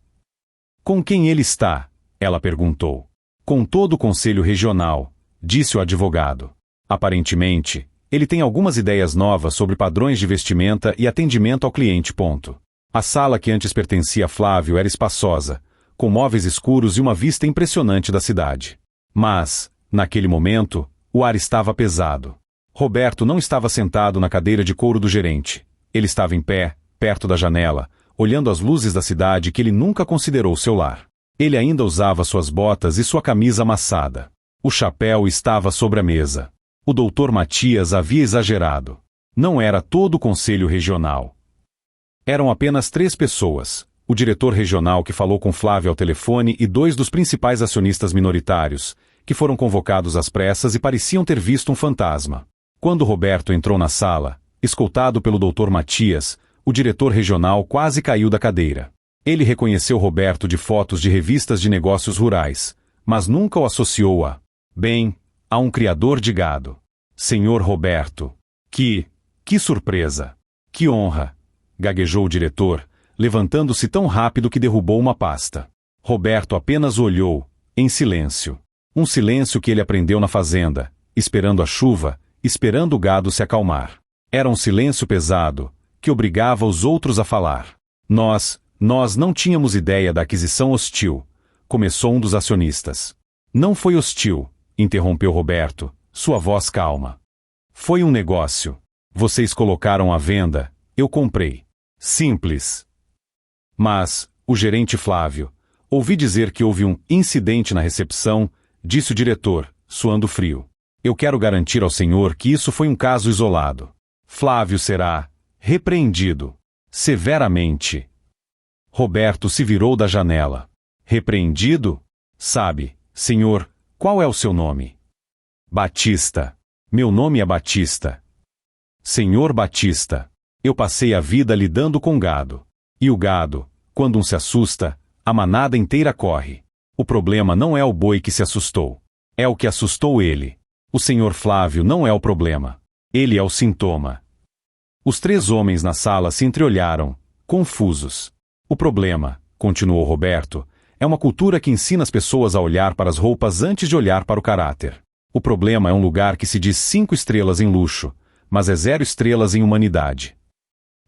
Com quem ele está? Ela perguntou. Com todo o conselho regional, disse o advogado. Aparentemente, ele tem algumas ideias novas sobre padrões de vestimenta e atendimento ao cliente. A sala que antes pertencia a Flávio era espaçosa, com móveis escuros e uma vista impressionante da cidade. Mas, naquele momento, o ar estava pesado. Roberto não estava sentado na cadeira de couro do gerente. Ele estava em pé, perto da janela, olhando as luzes da cidade que ele nunca considerou seu lar. Ele ainda usava suas botas e sua camisa amassada. O chapéu estava sobre a mesa. O Dr. Matias havia exagerado. Não era todo o conselho regional. Eram apenas 3 pessoas, o diretor regional que falou com Flávio ao telefone e 2 dos principais acionistas minoritários, que foram convocados às pressas e pareciam ter visto um fantasma. Quando Roberto entrou na sala, escoltado pelo Dr. Matias, o diretor regional quase caiu da cadeira. Ele reconheceu Roberto de fotos de revistas de negócios rurais, mas nunca o associou a um criador de gado. Senhor Roberto. Que surpresa! Que honra! Gaguejou o diretor, levantando-se tão rápido que derrubou uma pasta. Roberto apenas olhou, em silêncio. Um silêncio que ele aprendeu na fazenda, esperando a chuva, esperando o gado se acalmar. Era um silêncio pesado, que obrigava os outros a falar. Nós não tínhamos ideia da aquisição hostil, começou um dos acionistas. Não foi hostil, interrompeu Roberto, sua voz calma. Foi um negócio. Vocês colocaram à venda, eu comprei. Simples. Mas, o gerente Flávio, ouvi dizer que houve um incidente na recepção, disse o diretor, suando frio. Eu quero garantir ao senhor que isso foi um caso isolado. Flávio será repreendido. Severamente. Roberto se virou da janela. Repreendido? Sabe, senhor, qual é o seu nome? Batista. Meu nome é Batista. Senhor Batista. Eu passei a vida lidando com gado. E o gado, quando um se assusta, a manada inteira corre. O problema não é o boi que se assustou. É o que assustou ele. O senhor Flávio não é o problema. Ele é o sintoma. Os 3 homens na sala se entreolharam, confusos. O problema, continuou Roberto, é uma cultura que ensina as pessoas a olhar para as roupas antes de olhar para o caráter. O problema é um lugar que se diz 5 estrelas em luxo, mas é 0 estrelas em humanidade.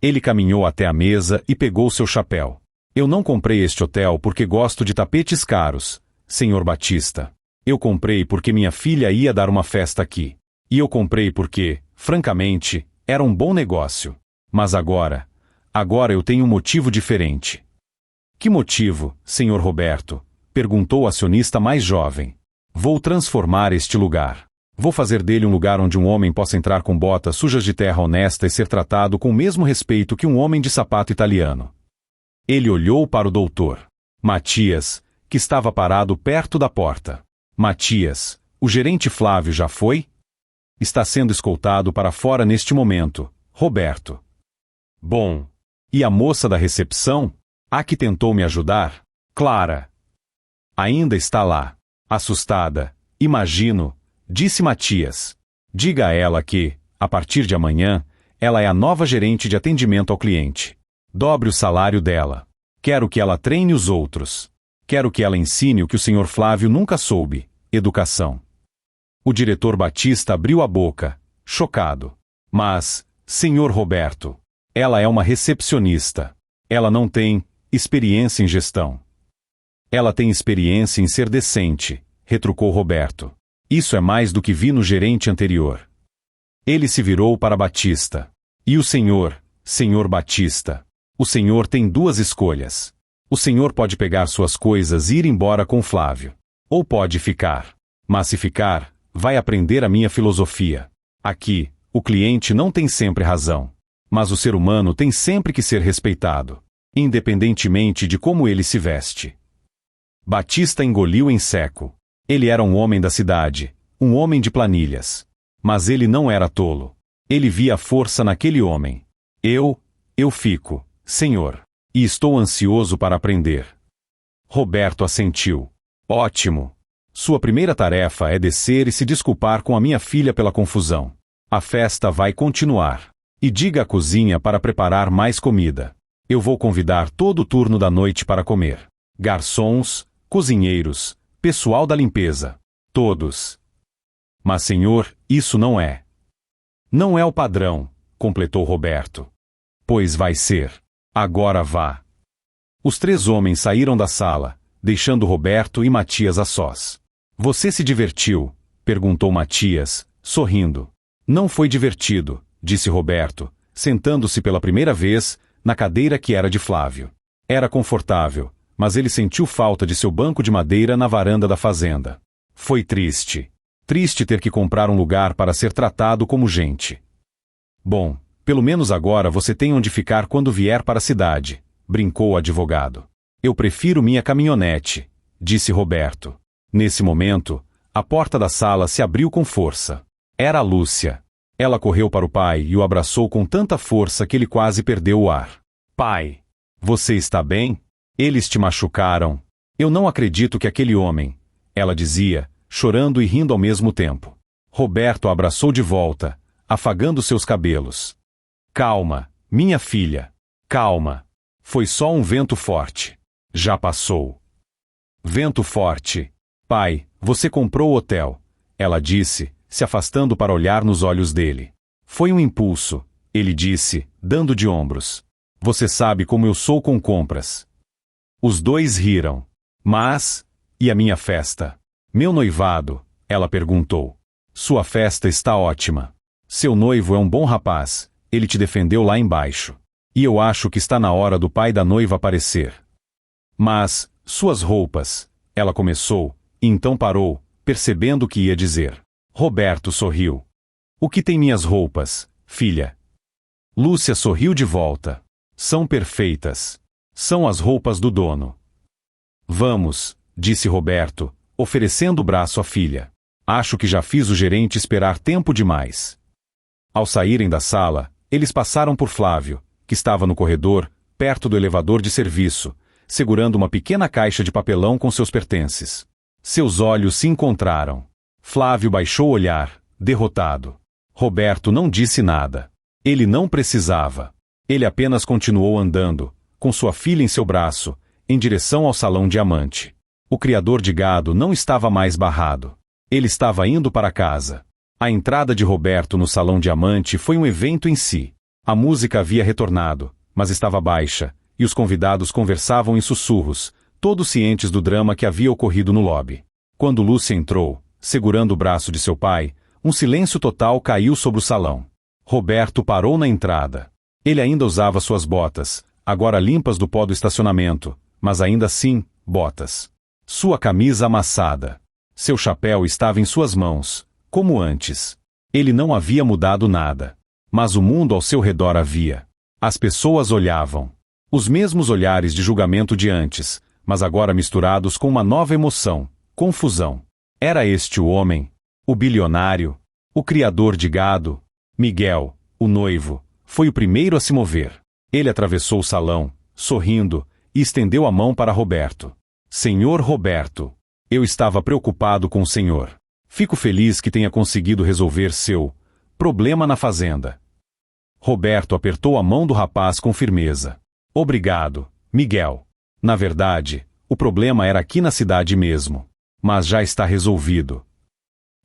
Ele caminhou até a mesa e pegou seu chapéu. Eu não comprei este hotel porque gosto de tapetes caros, senhor Batista. Eu comprei porque minha filha ia dar uma festa aqui. E eu comprei porque, francamente, era um bom negócio. Mas agora eu tenho um motivo diferente. Que motivo, senhor Roberto? Perguntou o acionista mais jovem. Vou transformar este lugar. Vou fazer dele um lugar onde um homem possa entrar com botas sujas de terra honesta e ser tratado com o mesmo respeito que um homem de sapato italiano. Ele olhou para o doutor Matias, que estava parado perto da porta. Matias, o gerente Flávio já foi? Está sendo escoltado para fora neste momento, Roberto. Bom. E a moça da recepção? A que tentou me ajudar? Clara. Ainda está lá. Assustada. Imagino, disse Matias. Diga a ela que, a partir de amanhã, ela é a nova gerente de atendimento ao cliente. Dobre o salário dela. Quero que ela treine os outros. Quero que ela ensine o que o senhor Flávio nunca soube, educação. O diretor Batista abriu a boca, chocado. Mas, senhor Roberto, ela é uma recepcionista. Ela não tem experiência em gestão. Ela tem experiência em ser decente, retrucou Roberto. Isso é mais do que vi no gerente anterior. Ele se virou para Batista. E o senhor Batista? O senhor tem 2 escolhas. O senhor pode pegar suas coisas e ir embora com Flávio. Ou pode ficar. Mas se ficar, vai aprender a minha filosofia. Aqui, o cliente não tem sempre razão. Mas o ser humano tem sempre que ser respeitado, independentemente de como ele se veste. Batista engoliu em seco. Ele era um homem da cidade, um homem de planilhas. Mas ele não era tolo. Ele via a força naquele homem. Eu fico, senhor. E estou ansioso para aprender. Roberto assentiu. Ótimo. Sua primeira tarefa é descer e se desculpar com a minha filha pela confusão. A festa vai continuar. E diga à cozinha para preparar mais comida. Eu vou convidar todo o turno da noite para comer. Garçons, cozinheiros, pessoal da limpeza. Todos. Mas, senhor, isso não é. Não é o padrão, completou Roberto. Pois vai ser. Agora vá. Os 3 homens saíram da sala, deixando Roberto e Matias a sós. Você se divertiu? Perguntou Matias, sorrindo. Não foi divertido, disse Roberto, sentando-se pela primeira vez na cadeira que era de Flávio. Era confortável, mas ele sentiu falta de seu banco de madeira na varanda da fazenda. Foi triste. Triste ter que comprar um lugar para ser tratado como gente. Bom, pelo menos agora você tem onde ficar quando vier para a cidade, brincou o advogado. Eu prefiro minha caminhonete, disse Roberto. Nesse momento, a porta da sala se abriu com força. Era a Lúcia. Ela correu para o pai e o abraçou com tanta força que ele quase perdeu o ar. Pai, você está bem? Eles te machucaram. Eu não acredito que aquele homem, ela dizia, chorando e rindo ao mesmo tempo. Roberto a abraçou de volta, afagando seus cabelos. Calma, minha filha. Calma. Foi só um vento forte. Já passou. Vento forte. Pai, você comprou o hotel, ela disse, se afastando para olhar nos olhos dele. Foi um impulso, ele disse, dando de ombros. Você sabe como eu sou com compras. Os dois riram. Mas, e a minha festa? Meu noivado, ela perguntou. Sua festa está ótima. Seu noivo é um bom rapaz, ele te defendeu lá embaixo. E eu acho que está na hora do pai da noiva aparecer. Mas, suas roupas, ela começou, e então parou, percebendo o que ia dizer. Roberto sorriu. O que tem minhas roupas, filha? Lúcia sorriu de volta. São perfeitas. São as roupas do dono. Vamos, disse Roberto, oferecendo o braço à filha. Acho que já fiz o gerente esperar tempo demais. Ao saírem da sala, eles passaram por Flávio, que estava no corredor, perto do elevador de serviço, segurando uma pequena caixa de papelão com seus pertences. Seus olhos se encontraram. Flávio baixou o olhar, derrotado. Roberto não disse nada. Ele não precisava. Ele apenas continuou andando, com sua filha em seu braço, em direção ao salão diamante. O criador de gado não estava mais barrado. Ele estava indo para casa. A entrada de Roberto no salão diamante foi um evento em si. A música havia retornado, mas estava baixa, e os convidados conversavam em sussurros, todos cientes do drama que havia ocorrido no lobby. Quando Lúcia entrou, segurando o braço de seu pai, um silêncio total caiu sobre o salão. Roberto parou na entrada. Ele ainda usava suas botas, agora limpas do pó do estacionamento, mas ainda assim, botas. Sua camisa amassada. Seu chapéu estava em suas mãos, como antes. Ele não havia mudado nada. Mas o mundo ao seu redor havia. As pessoas olhavam. Os mesmos olhares de julgamento de antes, mas agora misturados com uma nova emoção, confusão. Era este o homem? O bilionário? O criador de gado? Miguel, o noivo, foi o primeiro a se mover. Ele atravessou o salão, sorrindo, e estendeu a mão para Roberto. Senhor Roberto, eu estava preocupado com o senhor. Fico feliz que tenha conseguido resolver seu problema na fazenda. Roberto apertou a mão do rapaz com firmeza. Obrigado, Miguel. Na verdade, o problema era aqui na cidade mesmo. Mas já está resolvido.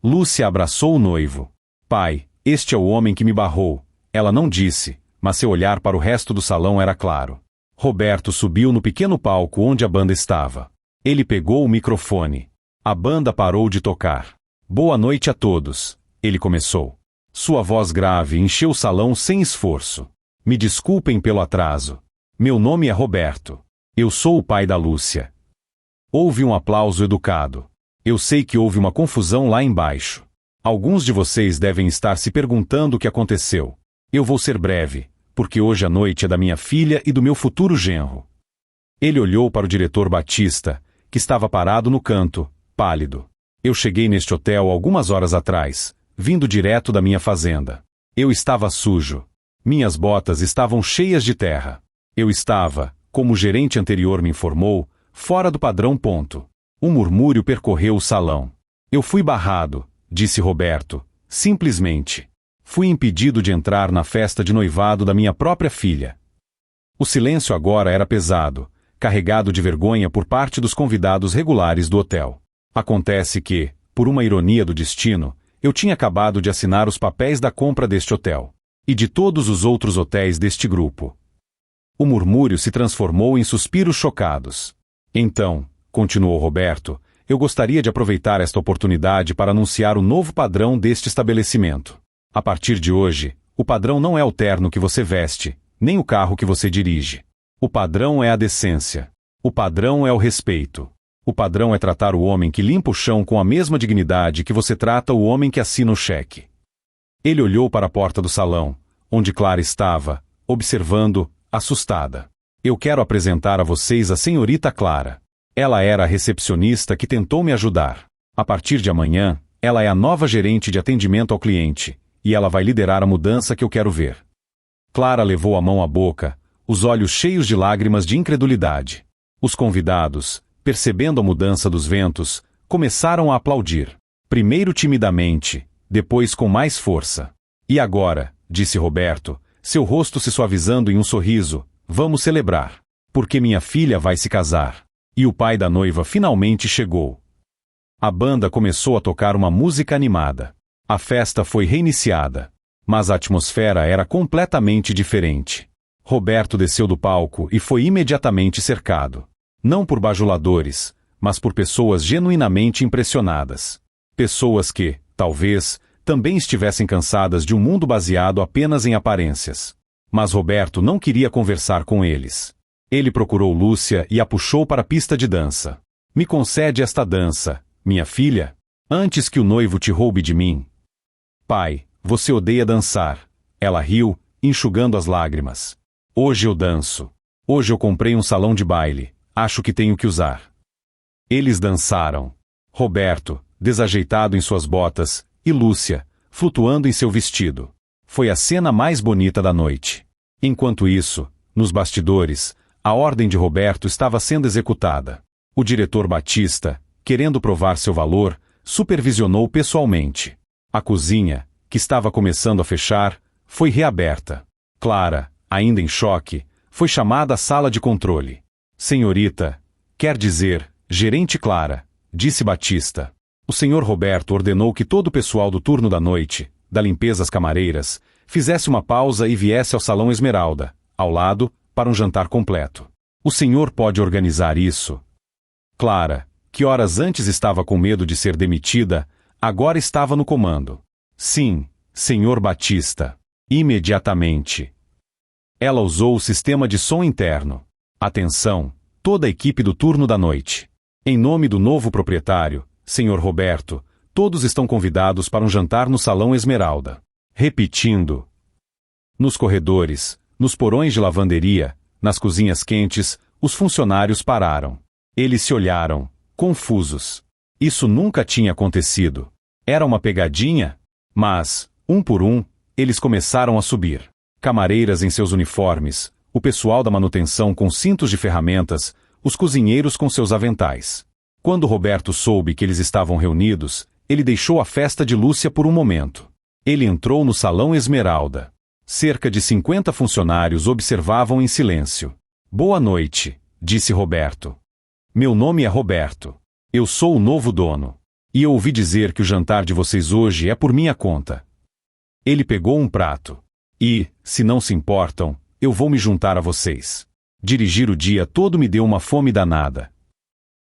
Lúcia abraçou o noivo. Pai, este é o homem que me barrou. Ela não disse, mas seu olhar para o resto do salão era claro. Roberto subiu no pequeno palco onde a banda estava. Ele pegou o microfone. A banda parou de tocar. Boa noite a todos, ele começou. Sua voz grave encheu o salão sem esforço. Me desculpem pelo atraso. Meu nome é Roberto. Eu sou o pai da Lúcia. Houve um aplauso educado. Eu sei que houve uma confusão lá embaixo. Alguns de vocês devem estar se perguntando o que aconteceu. Eu vou ser breve, porque hoje à noite é da minha filha e do meu futuro genro. Ele olhou para o diretor Batista, que estava parado no canto, pálido. Eu cheguei neste hotel algumas horas atrás, vindo direto da minha fazenda. Eu estava sujo. Minhas botas estavam cheias de terra. Eu estava, como o gerente anterior me informou, fora do padrão. Um murmúrio percorreu o salão. Eu fui barrado, disse Roberto, simplesmente. Fui impedido de entrar na festa de noivado da minha própria filha. O silêncio agora era pesado, carregado de vergonha por parte dos convidados regulares do hotel. Acontece que, por uma ironia do destino, eu tinha acabado de assinar os papéis da compra deste hotel. E de todos os outros hotéis deste grupo. O murmúrio se transformou em suspiros chocados. Então, continuou Roberto, eu gostaria de aproveitar esta oportunidade para anunciar o novo padrão deste estabelecimento. A partir de hoje, o padrão não é o terno que você veste, nem o carro que você dirige. O padrão é a decência. O padrão é o respeito. O padrão é tratar o homem que limpa o chão com a mesma dignidade que você trata o homem que assina o cheque. Ele olhou para a porta do salão, onde Clara estava, observando, assustada. Eu quero apresentar a vocês a senhorita Clara. Ela era a recepcionista que tentou me ajudar. A partir de amanhã, ela é a nova gerente de atendimento ao cliente, e ela vai liderar a mudança que eu quero ver. Clara levou a mão à boca, os olhos cheios de lágrimas de incredulidade. Os convidados, percebendo a mudança dos ventos, começaram a aplaudir. Primeiro timidamente, depois com mais força. E agora, disse Roberto, seu rosto se suavizando em um sorriso, vamos celebrar. Porque minha filha vai se casar. E o pai da noiva finalmente chegou. A banda começou a tocar uma música animada. A festa foi reiniciada. Mas a atmosfera era completamente diferente. Roberto desceu do palco e foi imediatamente cercado. Não por bajuladores, mas por pessoas genuinamente impressionadas. Pessoas que, talvez, também estivessem cansadas de um mundo baseado apenas em aparências. Mas Roberto não queria conversar com eles. Ele procurou Lúcia e a puxou para a pista de dança. Me concede esta dança, minha filha, antes que o noivo te roube de mim. Pai, você odeia dançar. Ela riu, enxugando as lágrimas. Hoje eu danço. Hoje eu comprei um salão de baile. Acho que tenho que usar. Eles dançaram. Roberto, desajeitado em suas botas, e Lúcia, flutuando em seu vestido. Foi a cena mais bonita da noite. Enquanto isso, nos bastidores, a ordem de Roberto estava sendo executada. O diretor Batista, querendo provar seu valor, supervisionou pessoalmente. A cozinha, que estava começando a fechar, foi reaberta. Clara, ainda em choque, foi chamada à sala de controle. Senhorita, quer dizer, gerente Clara, disse Batista. O senhor Roberto ordenou que todo o pessoal do turno da noite, da limpeza às camareiras, fizesse uma pausa e viesse ao Salão Esmeralda, ao lado, para um jantar completo. O senhor pode organizar isso? Clara, que horas antes estava com medo de ser demitida, agora estava no comando. Sim, senhor Batista. Imediatamente. Ela usou o sistema de som interno. Atenção, toda a equipe do turno da noite. Em nome do novo proprietário, senhor Roberto, todos estão convidados para um jantar no Salão Esmeralda. Repetindo. Nos corredores, nos porões de lavanderia, nas cozinhas quentes, os funcionários pararam. Eles se olharam, confusos. Isso nunca tinha acontecido. Era uma pegadinha? Mas, um por um, eles começaram a subir. Camareiras em seus uniformes, o pessoal da manutenção com cintos de ferramentas, os cozinheiros com seus aventais. Quando Roberto soube que eles estavam reunidos, ele deixou a festa de Lúcia por um momento. Ele entrou no Salão Esmeralda. Cerca de 50 funcionários observavam em silêncio. Boa noite, disse Roberto. Meu nome é Roberto. Eu sou o novo dono. E eu ouvi dizer que o jantar de vocês hoje é por minha conta. Ele pegou um prato. E, se não se importam, eu vou me juntar a vocês. Dirigir o dia todo me deu uma fome danada.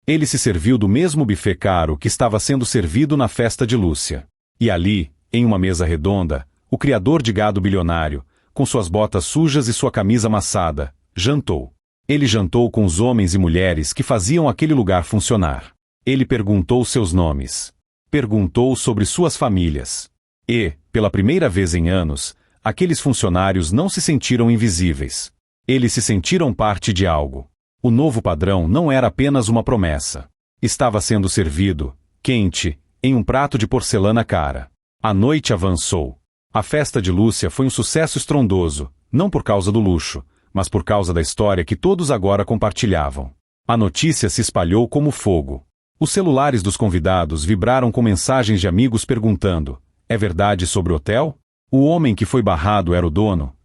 Ele se serviu do mesmo buffet caro que estava sendo servido na festa de Lúcia. E ali, em uma mesa redonda, o criador de gado bilionário, com suas botas sujas e sua camisa amassada, jantou. Ele jantou com os homens e mulheres que faziam aquele lugar funcionar. Ele perguntou seus nomes. Perguntou sobre suas famílias. E, pela primeira vez em anos, aqueles funcionários não se sentiram invisíveis. Eles se sentiram parte de algo. O novo padrão não era apenas uma promessa. Estava sendo servido, quente, em um prato de porcelana cara. A noite avançou. A festa de Lúcia foi um sucesso estrondoso, não por causa do luxo, mas por causa da história que todos agora compartilhavam. A notícia se espalhou como fogo. Os celulares dos convidados vibraram com mensagens de amigos perguntando: é verdade sobre o hotel? O homem que foi barrado era o dono?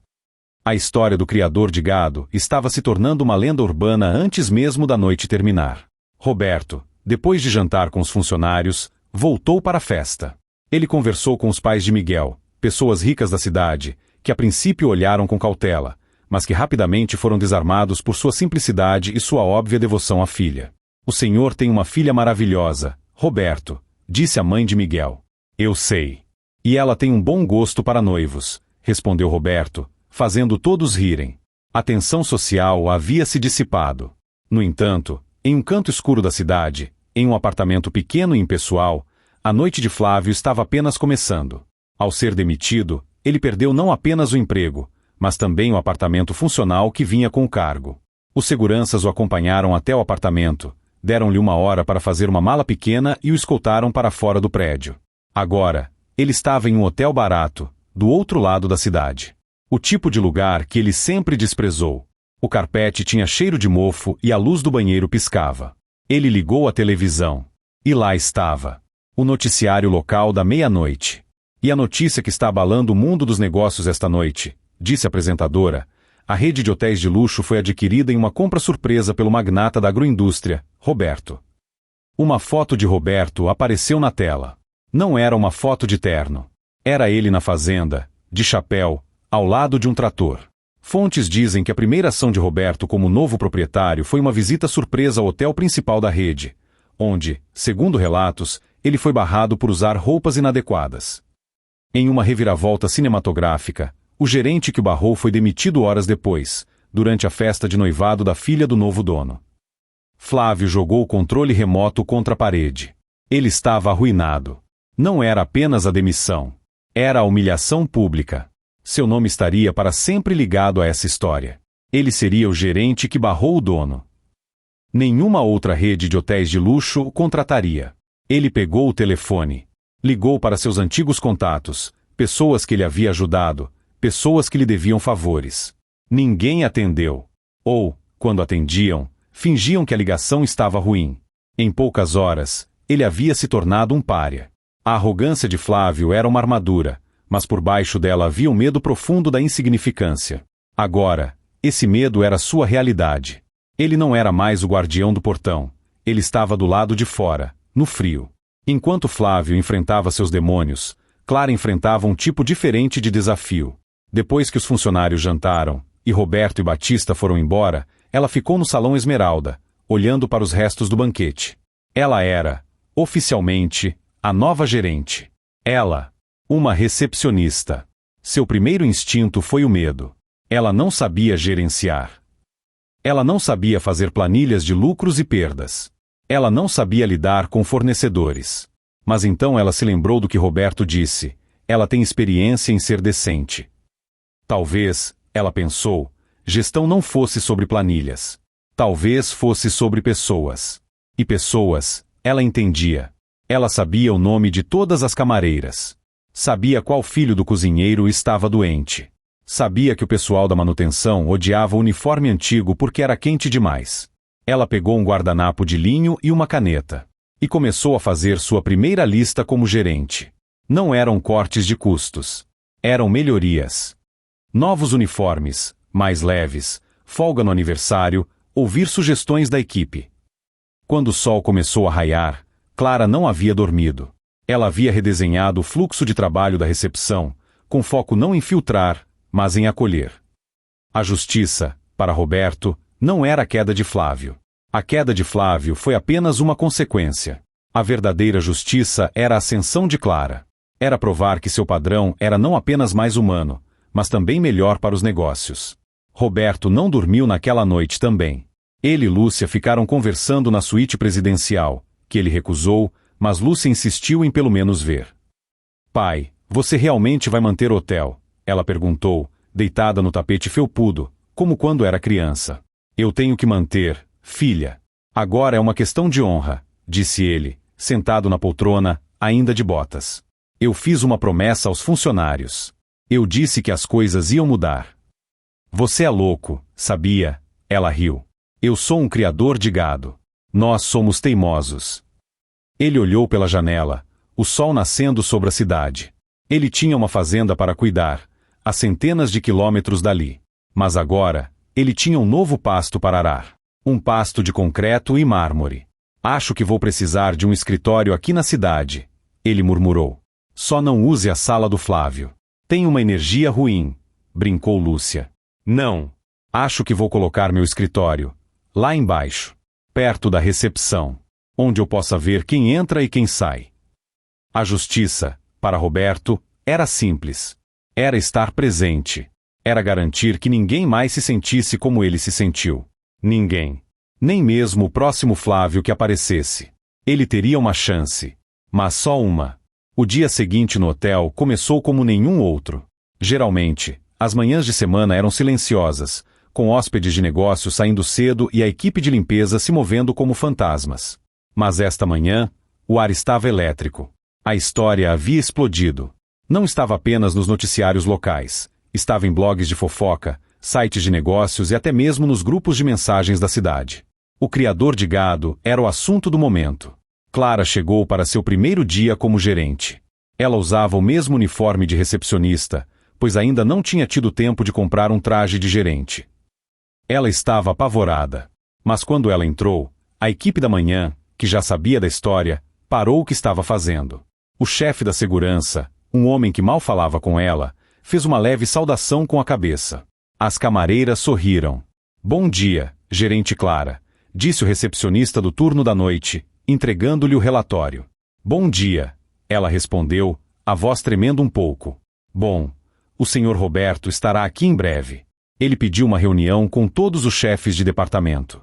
A história do criador de gado estava se tornando uma lenda urbana antes mesmo da noite terminar. Roberto, depois de jantar com os funcionários, voltou para a festa. Ele conversou com os pais de Miguel, pessoas ricas da cidade, que a princípio olharam com cautela, mas que rapidamente foram desarmados por sua simplicidade e sua óbvia devoção à filha. O senhor tem uma filha maravilhosa, Roberto, disse a mãe de Miguel. Eu sei. E ela tem um bom gosto para noivos, respondeu Roberto, fazendo todos rirem. A tensão social havia se dissipado. No entanto, em um canto escuro da cidade, em um apartamento pequeno e impessoal, a noite de Flávio estava apenas começando. Ao ser demitido, ele perdeu não apenas o emprego, mas também o apartamento funcional que vinha com o cargo. Os seguranças o acompanharam até o apartamento, deram-lhe 1 hora para fazer uma mala pequena e o escoltaram para fora do prédio. Agora, ele estava em um hotel barato, do outro lado da cidade. O tipo de lugar que ele sempre desprezou. O carpete tinha cheiro de mofo e a luz do banheiro piscava. Ele ligou a televisão. E lá estava. O noticiário local da meia-noite. E a notícia que está abalando o mundo dos negócios esta noite, disse a apresentadora, a rede de hotéis de luxo foi adquirida em uma compra surpresa pelo magnata da agroindústria, Roberto. Uma foto de Roberto apareceu na tela. Não era uma foto de terno. Era ele na fazenda, de chapéu, ao lado de um trator. Fontes dizem que a primeira ação de Roberto como novo proprietário foi uma visita surpresa ao hotel principal da rede, onde, segundo relatos, ele foi barrado por usar roupas inadequadas. Em uma reviravolta cinematográfica, o gerente que o barrou foi demitido horas depois, durante a festa de noivado da filha do novo dono. Flávio jogou o controle remoto contra a parede. Ele estava arruinado. Não era apenas a demissão. Era a humilhação pública. Seu nome estaria para sempre ligado a essa história. Ele seria o gerente que barrou o dono. Nenhuma outra rede de hotéis de luxo o contrataria. Ele pegou o telefone. Ligou para seus antigos contatos, pessoas que ele havia ajudado, pessoas que lhe deviam favores. Ninguém atendeu. Ou, quando atendiam, fingiam que a ligação estava ruim. Em poucas horas, ele havia se tornado um pária. A arrogância de Flávio era uma armadura, mas por baixo dela havia um medo profundo da insignificância. Agora, esse medo era sua realidade. Ele não era mais o guardião do portão. Ele estava do lado de fora, no frio. Enquanto Flávio enfrentava seus demônios, Clara enfrentava um tipo diferente de desafio. Depois que os funcionários jantaram, e Roberto e Batista foram embora, ela ficou no salão Esmeralda, olhando para os restos do banquete. Ela era, oficialmente, a nova gerente. Ela, uma recepcionista. Seu primeiro instinto foi o medo. Ela não sabia gerenciar. Ela não sabia fazer planilhas de lucros e perdas. Ela não sabia lidar com fornecedores. Mas então ela se lembrou do que Roberto disse. Ela tem experiência em ser decente. Talvez, ela pensou, gestão não fosse sobre planilhas. Talvez fosse sobre pessoas. E pessoas, ela entendia. Ela sabia o nome de todas as camareiras. Sabia qual filho do cozinheiro estava doente. Sabia que o pessoal da manutenção odiava o uniforme antigo porque era quente demais. Ela pegou um guardanapo de linho e uma caneta. E começou a fazer sua primeira lista como gerente. Não eram cortes de custos. Eram melhorias. Novos uniformes, mais leves, folga no aniversário, ouvir sugestões da equipe. Quando o sol começou a raiar, Clara não havia dormido. Ela havia redesenhado o fluxo de trabalho da recepção, com foco não em filtrar, mas em acolher. A justiça, para Roberto, não era a queda de Flávio. A queda de Flávio foi apenas uma consequência. A verdadeira justiça era a ascensão de Clara. Era provar que seu padrão era não apenas mais humano, mas também melhor para os negócios. Roberto não dormiu naquela noite também. Ele e Lúcia ficaram conversando na suíte presidencial, que ele recusou, mas Lúcia insistiu em pelo menos ver. Pai, você realmente vai manter o hotel? Ela perguntou, deitada no tapete felpudo, como quando era criança. Eu tenho que manter, filha. Agora é uma questão de honra, disse ele, sentado na poltrona, ainda de botas. Eu fiz uma promessa aos funcionários. Eu disse que as coisas iam mudar. Você é louco, sabia? Ela riu. Eu sou um criador de gado. Nós somos teimosos. Ele olhou pela janela, o sol nascendo sobre a cidade. Ele tinha uma fazenda para cuidar, a centenas de quilômetros dali. Mas agora, ele tinha um novo pasto para arar. Um pasto de concreto e mármore. Acho que vou precisar de um escritório aqui na cidade, ele murmurou. Só não use a sala do Flávio. Tem uma energia ruim, brincou Lúcia. Não. Acho que vou colocar meu escritório lá embaixo, perto da recepção, onde eu possa ver quem entra e quem sai. A justiça, para Roberto, era simples. Era estar presente. Era garantir que ninguém mais se sentisse como ele se sentiu. Ninguém. Nem mesmo o próximo Flávio que aparecesse. Ele teria uma chance. Mas só uma. O dia seguinte no hotel começou como nenhum outro. Geralmente, as manhãs de semana eram silenciosas, com hóspedes de negócio saindo cedo e a equipe de limpeza se movendo como fantasmas. Mas esta manhã, o ar estava elétrico. A história havia explodido. Não estava apenas nos noticiários locais. Estava em blogs de fofoca, sites de negócios e até mesmo nos grupos de mensagens da cidade. O criador de gado era o assunto do momento. Clara chegou para seu primeiro dia como gerente. Ela usava o mesmo uniforme de recepcionista, pois ainda não tinha tido tempo de comprar um traje de gerente. Ela estava apavorada. Mas quando ela entrou, a equipe da manhã, que já sabia da história, parou o que estava fazendo. O chefe da segurança, um homem que mal falava com ela, fez uma leve saudação com a cabeça. As camareiras sorriram. Bom dia, gerente Clara, disse o recepcionista do turno da noite, entregando-lhe o relatório. Bom dia, ela respondeu, a voz tremendo um pouco. Bom, o senhor Roberto estará aqui em breve. Ele pediu uma reunião com todos os chefes de departamento.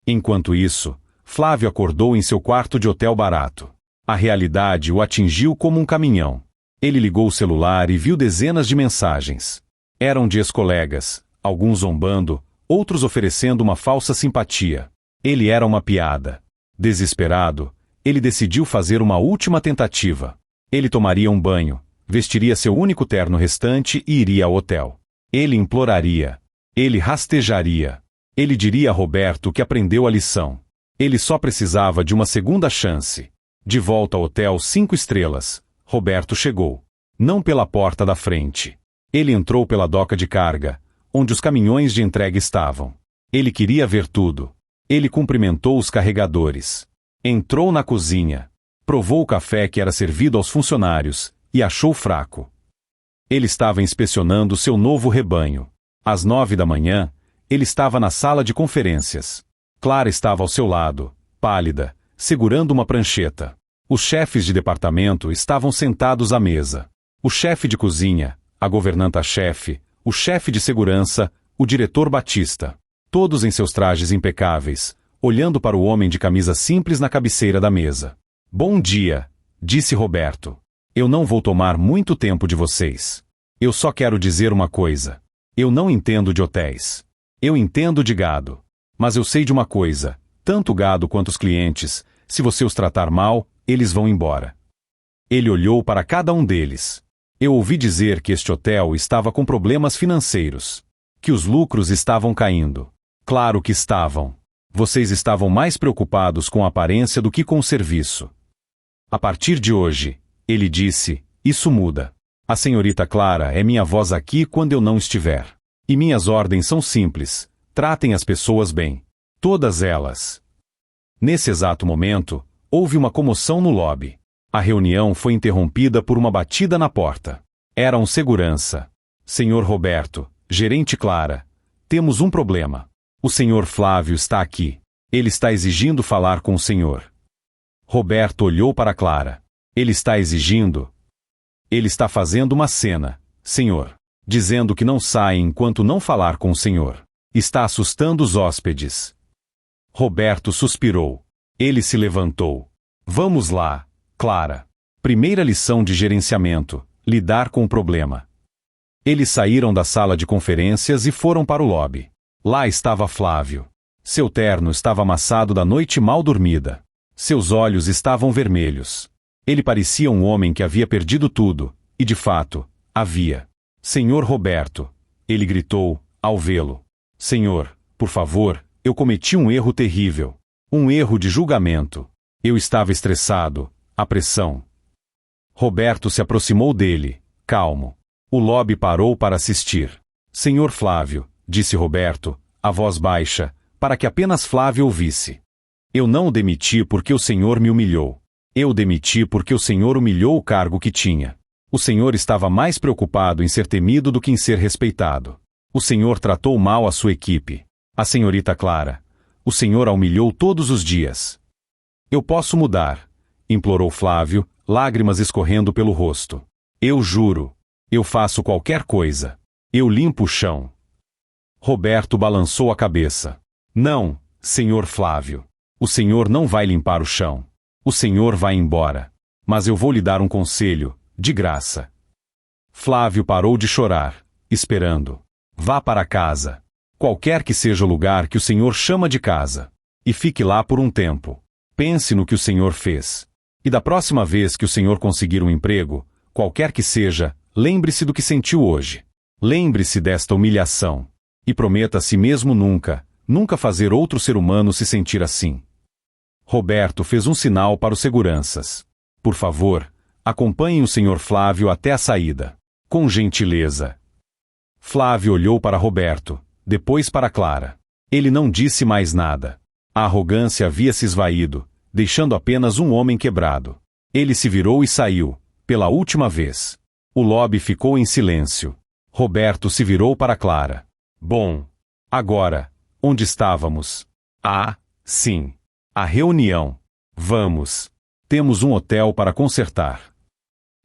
Enquanto isso, Flávio acordou em seu quarto de hotel barato. A realidade o atingiu como um caminhão. Ele ligou o celular e viu dezenas de mensagens. Eram de ex-colegas, alguns zombando, outros oferecendo uma falsa simpatia. Ele era uma piada. Desesperado, ele decidiu fazer uma última tentativa. Ele tomaria um banho, vestiria seu único terno restante e iria ao hotel. Ele imploraria. Ele rastejaria. Ele diria a Roberto que aprendeu a lição. Ele só precisava de uma segunda chance. De volta ao hotel 5 estrelas, Roberto chegou. Não pela porta da frente. Ele entrou pela doca de carga, onde os caminhões de entrega estavam. Ele queria ver tudo. Ele cumprimentou os carregadores. Entrou na cozinha. Provou o café que era servido aos funcionários e achou fraco. Ele estava inspecionando seu novo rebanho. Às 9 da manhã, ele estava na sala de conferências. Clara estava ao seu lado, pálida, segurando uma prancheta. Os chefes de departamento estavam sentados à mesa. O chefe de cozinha, a governanta-chefe, o chefe de segurança, o diretor Batista. Todos em seus trajes impecáveis, olhando para o homem de camisa simples na cabeceira da mesa. Bom dia, disse Roberto. Eu não vou tomar muito tempo de vocês. Eu só quero dizer uma coisa. Eu não entendo de hotéis. Eu entendo de gado. Mas eu sei de uma coisa. Tanto o gado quanto os clientes, se você os tratar mal, eles vão embora. Ele olhou para cada um deles. Eu ouvi dizer que este hotel estava com problemas financeiros. Que os lucros estavam caindo. Claro que estavam. Vocês estavam mais preocupados com a aparência do que com o serviço. A partir de hoje, ele disse, isso muda. A senhorita Clara é minha voz aqui quando eu não estiver. E minhas ordens são simples. Tratem as pessoas bem. Todas elas. Nesse exato momento, houve uma comoção no lobby. A reunião foi interrompida por uma batida na porta. Era um segurança. Senhor Roberto, gerente Clara, temos um problema. O senhor Flávio está aqui. Ele está exigindo falar com o senhor. Roberto olhou para Clara. Ele está exigindo? Ele está fazendo uma cena, senhor. Dizendo que não sai enquanto não falar com o senhor. Está assustando os hóspedes. Roberto suspirou. Ele se levantou. Vamos lá, Clara. Primeira lição de gerenciamento: lidar com o problema. Eles saíram da sala de conferências e foram para o lobby. Lá estava Flávio. Seu terno estava amassado da noite mal dormida. Seus olhos estavam vermelhos. Ele parecia um homem que havia perdido tudo, e de fato, havia. Senhor Roberto, ele gritou, ao vê-lo. Senhor, por favor, eu cometi um erro terrível. Um erro de julgamento. Eu estava estressado, a pressão. Roberto se aproximou dele, calmo. O lobby parou para assistir. Senhor Flávio, disse Roberto, a voz baixa, para que apenas Flávio ouvisse. Eu não o demiti porque o senhor me humilhou. Eu o demiti porque o senhor humilhou o cargo que tinha. O senhor estava mais preocupado em ser temido do que em ser respeitado. O senhor tratou mal a sua equipe. A senhorita Clara. O senhor a humilhou todos os dias. Eu posso mudar, implorou Flávio, lágrimas escorrendo pelo rosto. Eu juro. Eu faço qualquer coisa. Eu limpo o chão. Roberto balançou a cabeça. Não, senhor Flávio. O senhor não vai limpar o chão. O senhor vai embora. Mas eu vou lhe dar um conselho, de graça. Flávio parou de chorar, esperando. Vá para casa. Qualquer que seja o lugar que o senhor chama de casa. E fique lá por um tempo. Pense no que o senhor fez. E da próxima vez que o senhor conseguir um emprego, qualquer que seja, lembre-se do que sentiu hoje. Lembre-se desta humilhação. E prometa a si mesmo nunca, nunca fazer outro ser humano se sentir assim. Roberto fez um sinal para os seguranças. Por favor, acompanhem o senhor Flávio até a saída. Com gentileza. Flávio olhou para Roberto, depois para Clara. Ele não disse mais nada. A arrogância havia se esvaído, deixando apenas um homem quebrado. Ele se virou e saiu, pela última vez. O lobby ficou em silêncio. Roberto se virou para Clara. Bom. Agora, onde estávamos? Ah, sim. A reunião. Vamos. Temos um hotel para consertar.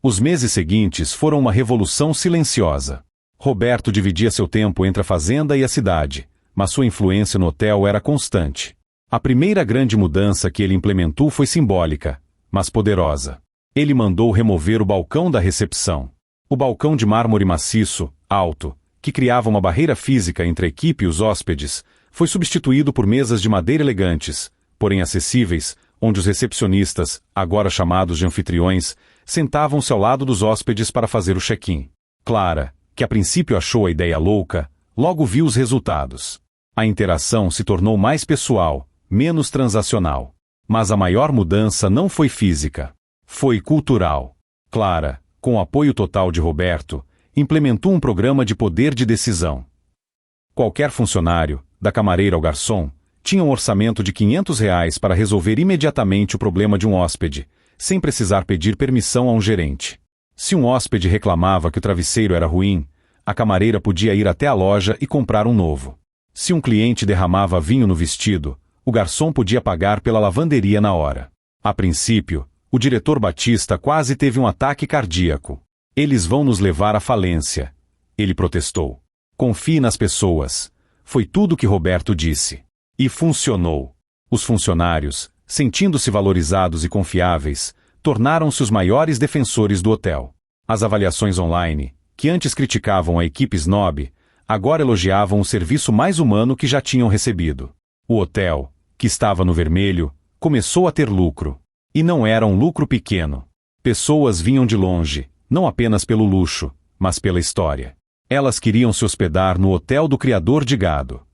Os meses seguintes foram uma revolução silenciosa. Roberto dividia seu tempo entre a fazenda e a cidade, mas sua influência no hotel era constante. A primeira grande mudança que ele implementou foi simbólica, mas poderosa. Ele mandou remover o balcão da recepção. O balcão de mármore maciço, alto, que criava uma barreira física entre a equipe e os hóspedes, foi substituído por mesas de madeira elegantes, porém acessíveis, onde os recepcionistas, agora chamados de anfitriões, sentavam-se ao lado dos hóspedes para fazer o check-in. Clara, que a princípio achou a ideia louca, logo viu os resultados. A interação se tornou mais pessoal, menos transacional. Mas a maior mudança não foi física. Foi cultural. Clara, com o apoio total de Roberto, implementou um programa de poder de decisão. Qualquer funcionário, da camareira ao garçom, tinha um orçamento de R$ 500 para resolver imediatamente o problema de um hóspede, sem precisar pedir permissão a um gerente. Se um hóspede reclamava que o travesseiro era ruim, a camareira podia ir até a loja e comprar um novo. Se um cliente derramava vinho no vestido, o garçom podia pagar pela lavanderia na hora. A princípio, o diretor Batista quase teve um ataque cardíaco. Eles vão nos levar à falência. Ele protestou. Confie nas pessoas. Foi tudo o que Roberto disse. E funcionou. Os funcionários, sentindo-se valorizados e confiáveis, tornaram-se os maiores defensores do hotel. As avaliações online, que antes criticavam a equipe snob, agora elogiavam o serviço mais humano que já tinham recebido. O hotel, que estava no vermelho, começou a ter lucro. E não era um lucro pequeno. Pessoas vinham de longe, não apenas pelo luxo, mas pela história. Elas queriam se hospedar no hotel do criador de gado.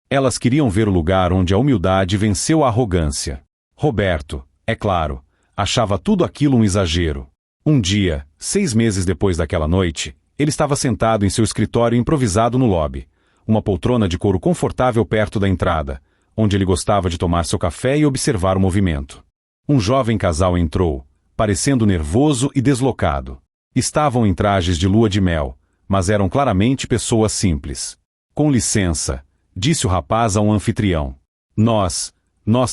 Elas queriam ver o lugar onde a humildade venceu a arrogância. Roberto, é claro, achava tudo aquilo um exagero. Um dia, 6 meses depois daquela noite, ele estava sentado em seu escritório improvisado no lobby, uma poltrona de couro confortável perto da entrada, onde ele gostava de tomar seu café e observar o movimento. Um jovem casal entrou, parecendo nervoso e deslocado. Estavam em trajes de lua de mel, mas eram claramente pessoas simples. Com licença, disse o rapaz a um anfitrião. Nós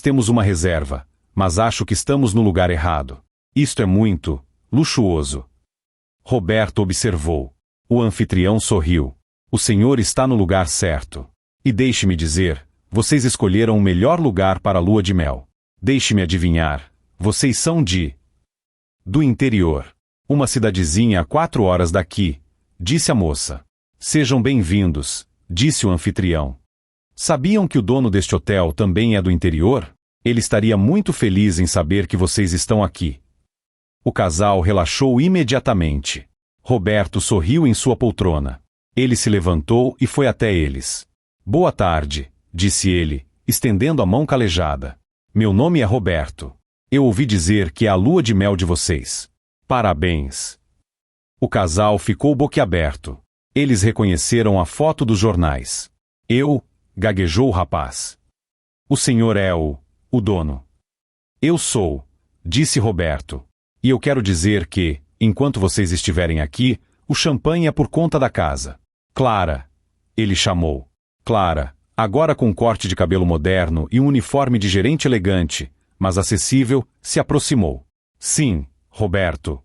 temos uma reserva, mas acho que estamos no lugar errado. Isto é muito luxuoso. Roberto observou. O anfitrião sorriu. O senhor está no lugar certo. E deixe-me dizer, vocês escolheram o melhor lugar para a lua de mel. Deixe-me adivinhar, vocês são do interior. Uma cidadezinha a 4 horas daqui, disse a moça. Sejam bem-vindos, disse o anfitrião. Sabiam que o dono deste hotel também é do interior? Ele estaria muito feliz em saber que vocês estão aqui. O casal relaxou imediatamente. Roberto sorriu em sua poltrona. Ele se levantou e foi até eles. Boa tarde, disse ele, estendendo a mão calejada. Meu nome é Roberto. Eu ouvi dizer que é a lua de mel de vocês. Parabéns. O casal ficou boquiaberto. Eles reconheceram a foto dos jornais. Gaguejou o rapaz. O senhor é o dono. Eu sou, disse Roberto. E eu quero dizer que, enquanto vocês estiverem aqui, o champanhe é por conta da casa. Clara, ele chamou. Clara, agora com um corte de cabelo moderno e um uniforme de gerente elegante, mas acessível, se aproximou. Sim, Roberto.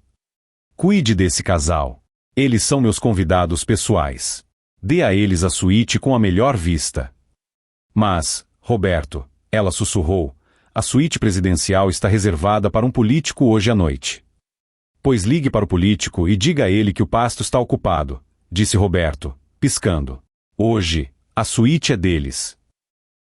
Cuide desse casal. Eles são meus convidados pessoais. Dê a eles a suíte com a melhor vista. Mas, Roberto, ela sussurrou, a suíte presidencial está reservada para um político hoje à noite. Pois ligue para o político e diga a ele que o pasto está ocupado, disse Roberto, piscando. Hoje, a suíte é deles.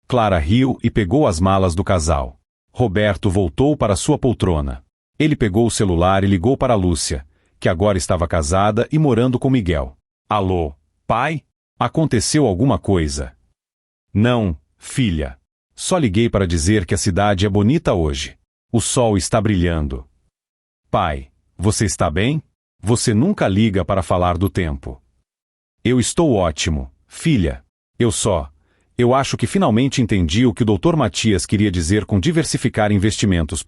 Clara riu e pegou as malas do casal. Roberto voltou para sua poltrona. Ele pegou o celular e ligou para Lúcia, que agora estava casada e morando com Miguel. Alô, pai? Aconteceu alguma coisa? Não, filha. Só liguei para dizer que a cidade é bonita hoje. O sol está brilhando. Pai, você está bem? Você nunca liga para falar do tempo. Eu estou ótimo, filha. Eu acho que finalmente entendi o que o Dr. Matias queria dizer com diversificar investimentos.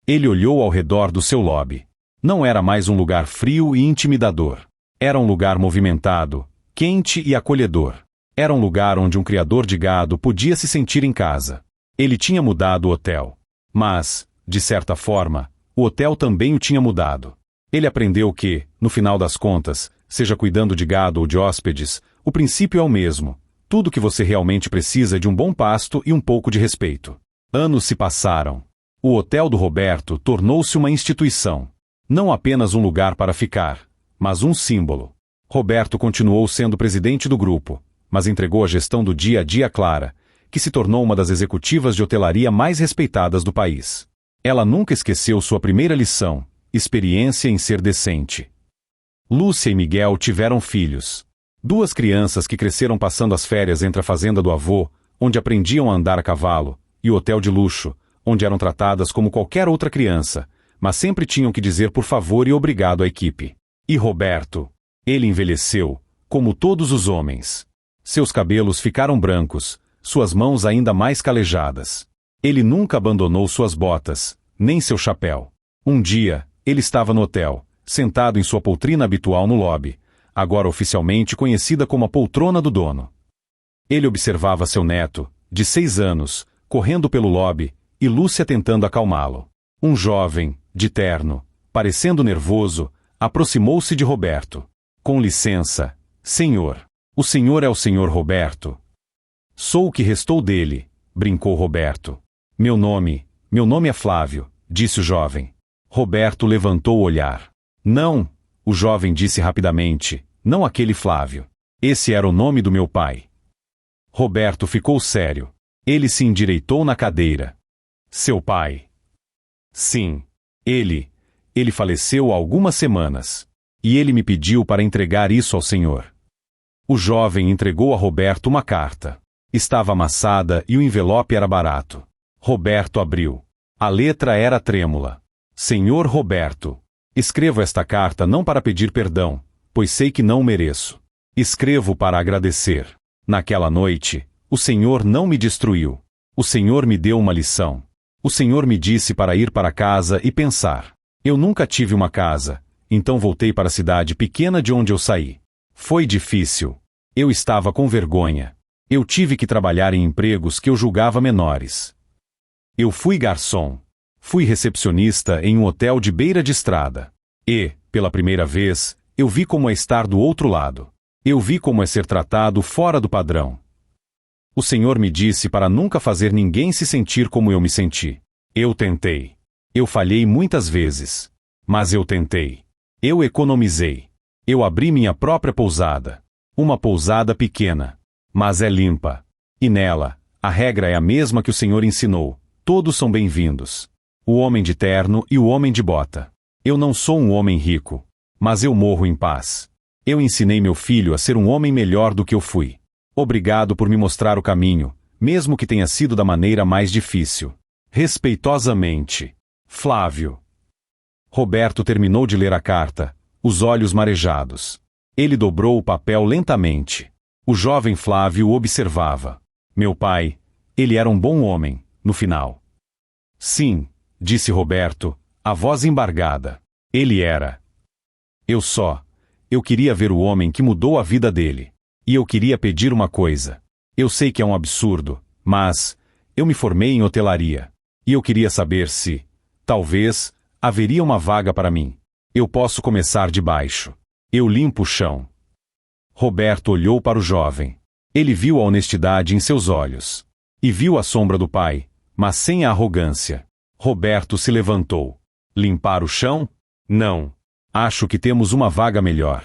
Ele olhou ao redor do seu lobby. Não era mais um lugar frio e intimidador. Era um lugar movimentado, quente e acolhedor. Era um lugar onde um criador de gado podia se sentir em casa. Ele tinha mudado o hotel. Mas, de certa forma, o hotel também o tinha mudado. Ele aprendeu que, no final das contas, seja cuidando de gado ou de hóspedes, o princípio é o mesmo. Tudo que você realmente precisa é de um bom pasto e um pouco de respeito. Anos se passaram. O hotel do Roberto tornou-se uma instituição. Não apenas um lugar para ficar, mas um símbolo. Roberto continuou sendo presidente do grupo, mas entregou a gestão do dia a dia a Clara, que se tornou uma das executivas de hotelaria mais respeitadas do país. Ela nunca esqueceu sua primeira lição, experiência em ser decente. Lúcia e Miguel tiveram filhos. 2 crianças que cresceram passando as férias entre a fazenda do avô, onde aprendiam a andar a cavalo, e o hotel de luxo, onde eram tratadas como qualquer outra criança, mas sempre tinham que dizer por favor e obrigado à equipe. E Roberto? Ele envelheceu, como todos os homens. Seus cabelos ficaram brancos, suas mãos ainda mais calejadas. Ele nunca abandonou suas botas, nem seu chapéu. Um dia, ele estava no hotel, sentado em sua poltrona habitual no lobby, agora oficialmente conhecida como a poltrona do dono. Ele observava seu neto, de 6 anos, correndo pelo lobby, e Lúcia tentando acalmá-lo. Um jovem, de terno, parecendo nervoso, aproximou-se de Roberto. Com licença, senhor. O senhor é o senhor Roberto? Sou o que restou dele, brincou Roberto. Meu nome é Flávio, disse o jovem. Roberto levantou o olhar. Não, o jovem disse rapidamente, não aquele Flávio. Esse era o nome do meu pai. Roberto ficou sério. Ele se endireitou na cadeira. Seu pai? Sim. Ele faleceu há algumas semanas. E ele me pediu para entregar isso ao senhor. O jovem entregou a Roberto uma carta. Estava amassada e o envelope era barato. Roberto abriu. A letra era trêmula. Senhor Roberto, escrevo esta carta não para pedir perdão, pois sei que não o mereço. Escrevo para agradecer. Naquela noite, o Senhor não me destruiu. O Senhor me deu uma lição. O Senhor me disse para ir para casa e pensar. Eu nunca tive uma casa, então voltei para a cidade pequena de onde eu saí. Foi difícil. Eu estava com vergonha. Eu tive que trabalhar em empregos que eu julgava menores. Eu fui garçom. Fui recepcionista em um hotel de beira de estrada. E, pela primeira vez, eu vi como é estar do outro lado. Eu vi como é ser tratado fora do padrão. O Senhor me disse para nunca fazer ninguém se sentir como eu me senti. Eu tentei. Eu falhei muitas vezes. Mas eu tentei. Eu economizei. Eu abri minha própria pousada. Uma pousada pequena. Mas é limpa. E nela, a regra é a mesma que o Senhor ensinou. Todos são bem-vindos. O homem de terno e o homem de bota. Eu não sou um homem rico. Mas eu morro em paz. Eu ensinei meu filho a ser um homem melhor do que eu fui. Obrigado por me mostrar o caminho, mesmo que tenha sido da maneira mais difícil. Respeitosamente, Flávio. Roberto terminou de ler a carta, os olhos marejados. Ele dobrou o papel lentamente. O jovem Flávio o observava. Meu pai, ele era um bom homem, no final. Sim, disse Roberto, a voz embargada. Ele era. Eu queria ver o homem que mudou a vida dele. E eu queria pedir uma coisa. Eu sei que é um absurdo, mas eu me formei em hotelaria. E eu queria saber se, talvez, haveria uma vaga para mim. Eu posso começar de baixo. Eu limpo o chão. Roberto olhou para o jovem. Ele viu a honestidade em seus olhos. E viu a sombra do pai, mas sem a arrogância. Roberto se levantou. Limpar o chão? Não. Acho que temos uma vaga melhor.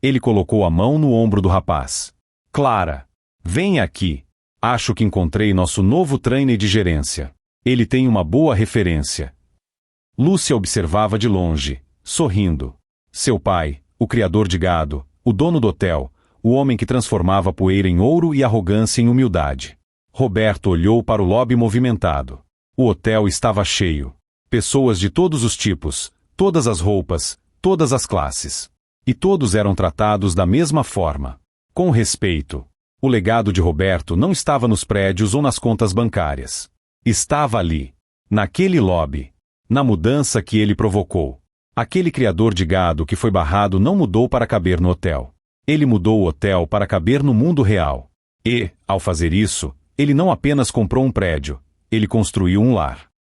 Ele colocou a mão no ombro do rapaz. Clara, vem aqui. Acho que encontrei nosso novo trainee de gerência. Ele tem uma boa referência. Lúcia observava de longe, sorrindo. Seu pai, o criador de gado, o dono do hotel, o homem que transformava poeira em ouro e arrogância em humildade. Roberto olhou para o lobby movimentado. O hotel estava cheio. Pessoas de todos os tipos, todas as roupas, todas as classes. E todos eram tratados da mesma forma. Com respeito. O legado de Roberto não estava nos prédios ou nas contas bancárias. Estava ali. Naquele lobby. Na mudança que ele provocou. Aquele criador de gado que foi barrado não mudou para caber no hotel. Ele mudou o hotel para caber no mundo real. E, ao fazer isso, ele não apenas comprou um prédio, ele construiu um lar.